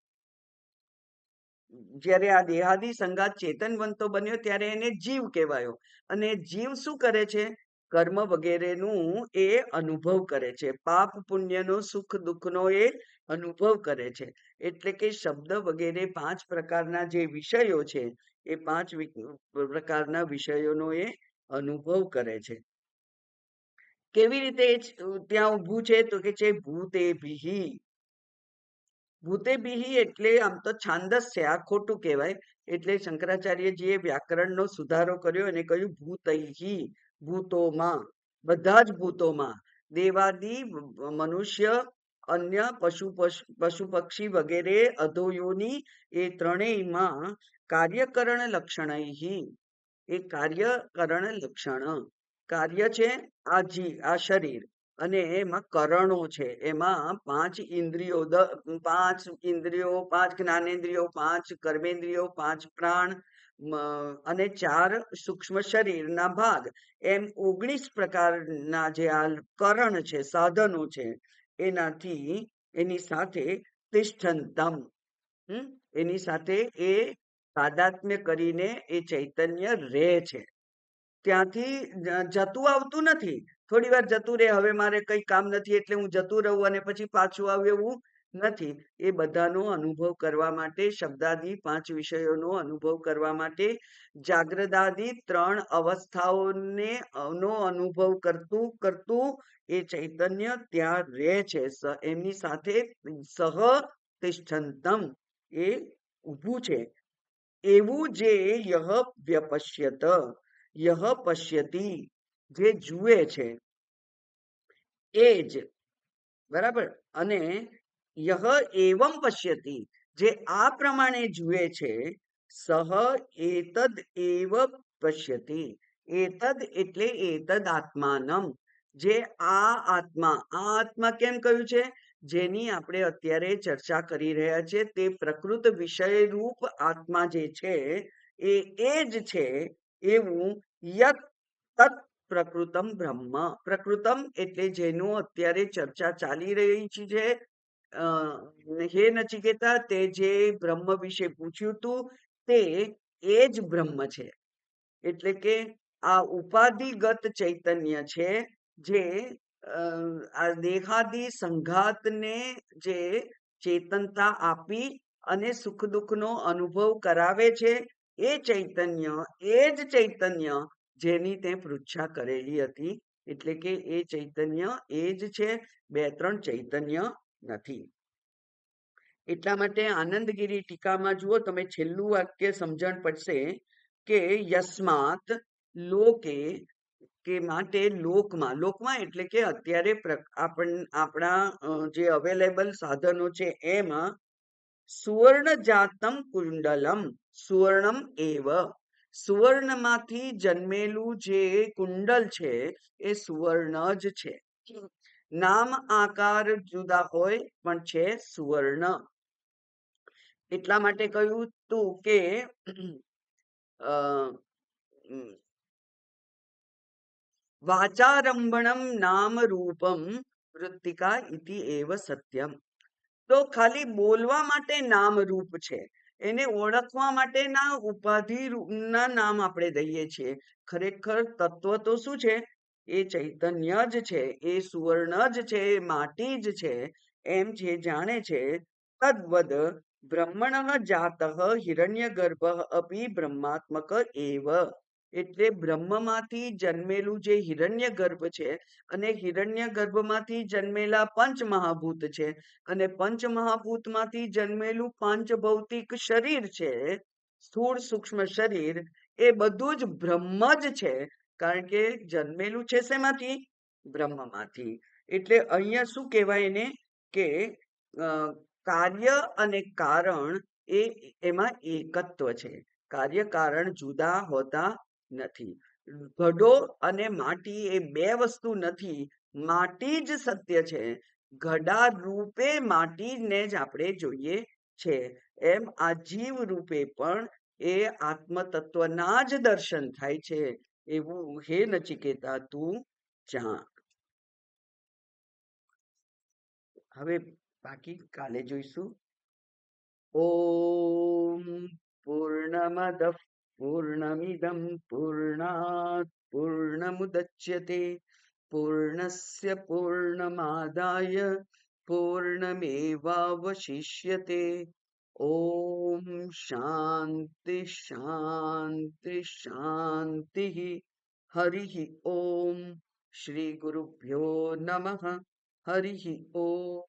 જ્યારે આ દેહાદી સંગાત ચેતનવંતો બન્યો ત્યારે એને જીવ કહેવાયો. અને જીવ શું કરે છે? કર્મ વગેરેનું એ અનુભવ કરે છે. પાપ પુણ્યનો, સુખ દુઃખનો એ અનુભવ કરે છે. એટલે કે શબ્દ વગેરે 5 પ્રકારના જે વિષયો છે એ 5 પ્રકારના વિષયોનો એ અનુભવ કરે છે. કેવી રીતે ત્યાં ઊભું છે? તો કે છે ભૂતે ભીહી. ભૂતે બિહી એટલે આમ તો છાંદસ છે, આ ખોટું કહેવાય. એટલે શંકરાચાર્યજીએ વ્યાકરણનો સુધારો કર્યો અને કહ્યું ભૂતૈહી, ભૂતોમાં, બધા જ ભૂતોમાં, દેવાદી, મનુષ્ય, અન્ય પશુ પક્ષી વગેરે અધોયોની, એ ત્રણેયમાં કાર્યકરણ લક્ષણૈહી. એ કાર્યકરણ લક્ષણ, કાર્ય છે આ શરીર, અને એમાં કરણો છે. એમાં 5 ઇન્દ્રિયો, 5 ઇન્દ્રિયો, 5 જ્ઞાનેન્દ્રિયો, 5 કર્મેન્દ્રિયો, 5 પ્રાણ અને 4 સૂક્ષ્મ શરીરના ભાગ, એમ 19 પ્રકારના જે આ કરણ છે, સાધનો છે, એનાથી એની સાથે તિષ્ઠંતમ, એની સાથે એ તાદાત્મ્ય કરીને એ ચૈતન્ય રહે છે. ત્યાંથી જતું આવતું નથી. થોડી વાર જતું રહે, હવે મારે કઈ કામ નથી એટલે હું જતું રહું અને પછી પાછું આવ્યું, એવું નથી. એ બધાનો અનુભવ કરવા માટે, શબ્દાદી 5 વિષયોનો અનુભવ કરવા માટે, જાગ્રદાદી 3 અવસ્થાઓને નો અનુભવ કરતું કરતું એ ચૈતન્ય ત્યાં રહે છે. એમની સાથે સહ તિષ્ઠંતમ, એ ઊભું છે. એવું જે યહ વ્યપશ્યત, યહ પશ્યતિ, જે જુએ છે એ જ, બરાબર. અને યહ એવમ પશ્યતિ, જે આ પ્રમાણે જુએ છે, સહ એતદ એવ પશ્યતિ. એતદ એટલે એતદ આત્માનમ, જે આ આત્મા કેમ કહ્યું છે? જેની આપણે અત્યારે ચર્ચા કરી રહ્યા છીએ, તે પ્રકૃત વિષય રૂપ આત્મા જે છે એ જ છે. એવું યત તત પ્રકૃતમ બ્રહ્મ, પ્રકૃતમ એટલે જેનું અત્યારે ચર્ચા ચાલી રહી છે. હે નચિકેતા, તે જે બ્રહ્મ વિશે પૂછ્યું હતું તે એ જ બ્રહ્મ છે. એટલે કે આ ઉપાધિગત ચૈતન્ય છે, જે આ દેહાદી સંઘાતને જે ચેતનતા આપી અને સુખ દુઃખનો અનુભવ કરાવે છે, એ ચૈતન્ય, એ જ ચૈતન્ય જેની તે પૃચ્છા કરેલી હતી. એટલે કે એ ચૈતન્ય એ જ છે, 2-3 ચૈતન્ય નથી. એટલા માટે આનંદગીરી ટીકામાં જુઓ તમે, છેલ્લું વાક્ય સમજણ પડશે કે યસ્માત લોકે, કે માટે લોકમાં, લોકમાં એટલે કે અત્યારે આપણા જે અવેલેબલ સાધનો છે એમાં સુવર્ણ જાતમ કુંડલમ, સુવર્ણમ એવ, સુવર્ણમાંથી જન્મેલું જે કુંડલ છે એ સુવર્ણ જ છે. નામ આકાર જુદા હોય પણ છે સુવર્ણ. એટલા માટે કહ્યું તું કે વાચારંભણમ નામ રૂપમ વૃત્તિકા ઇતિ એવ સત્યમ. તો ખાલી બોલવા માટે નામ રૂપ છે, એને ઓળખવા માટેના ઉપાધિ ના નામ આપણે દઈએ છીએ. ખરેખર તત્વ તો શું છે? એ ચૈતન્ય જ છે, એ સુવર્ણ જ છે, એ માટી જ છે. એમ જે જાણે છે, તદ્વદ બ્રહ્મણ જાત હિરણ્યગર્ભ અપી બ્રહ્માત્મક એવ. એટલે બ્રહ્મમાંથી જન્મેલું જે હિરણ્યગર્ભ છે, અને હિરણ્યગર્ભમાંથી જન્મેલા પંચમહાભૂત છે, અને પંચમહાભૂતમાંથી જન્મેલું પાંચભૌતિક શરીર છે, સ્થૂળ સૂક્ષ્મ શરીર એ બધું જ બ્રહ્મ જ છે, કારણ કે જન્મેલું છે શેમાંથી? બ્રહ્મમાંથી. એટલે અહીંયા શું કહેવાય એને કે કાર્ય અને કારણ એ એમાં એકત્વ છે. કાર્ય કારણ જુદા હોતા નથી. ઘડો અને માટી એ બે વસ્તુ નથી, માટી જ સત્ય છે. ઘડા રૂપે માટીને જ આપણે જોઈએ છે. એમ આ જીવ રૂપે પણ એ આત્મ તત્વના જ દર્શન થાય છે. એવું હે નચિકેતા તું જાણ. હવે બાકી કાલે જોઈશું. ઓમ પૂર્ણમદ પૂર્ણમિદમ પૂર્ણાત પૂર્ણમુદચ્યતે પૂર્ણસ્ય પૂર્ણમાદાય પૂર્ણમેવાવશિષ્યતે. ઓમ શાંતિ શાંતિ શાંતિ. હરિ ઓમ. શ્રી ગુરુભ્યો નમઃ. હરિ ઓમ.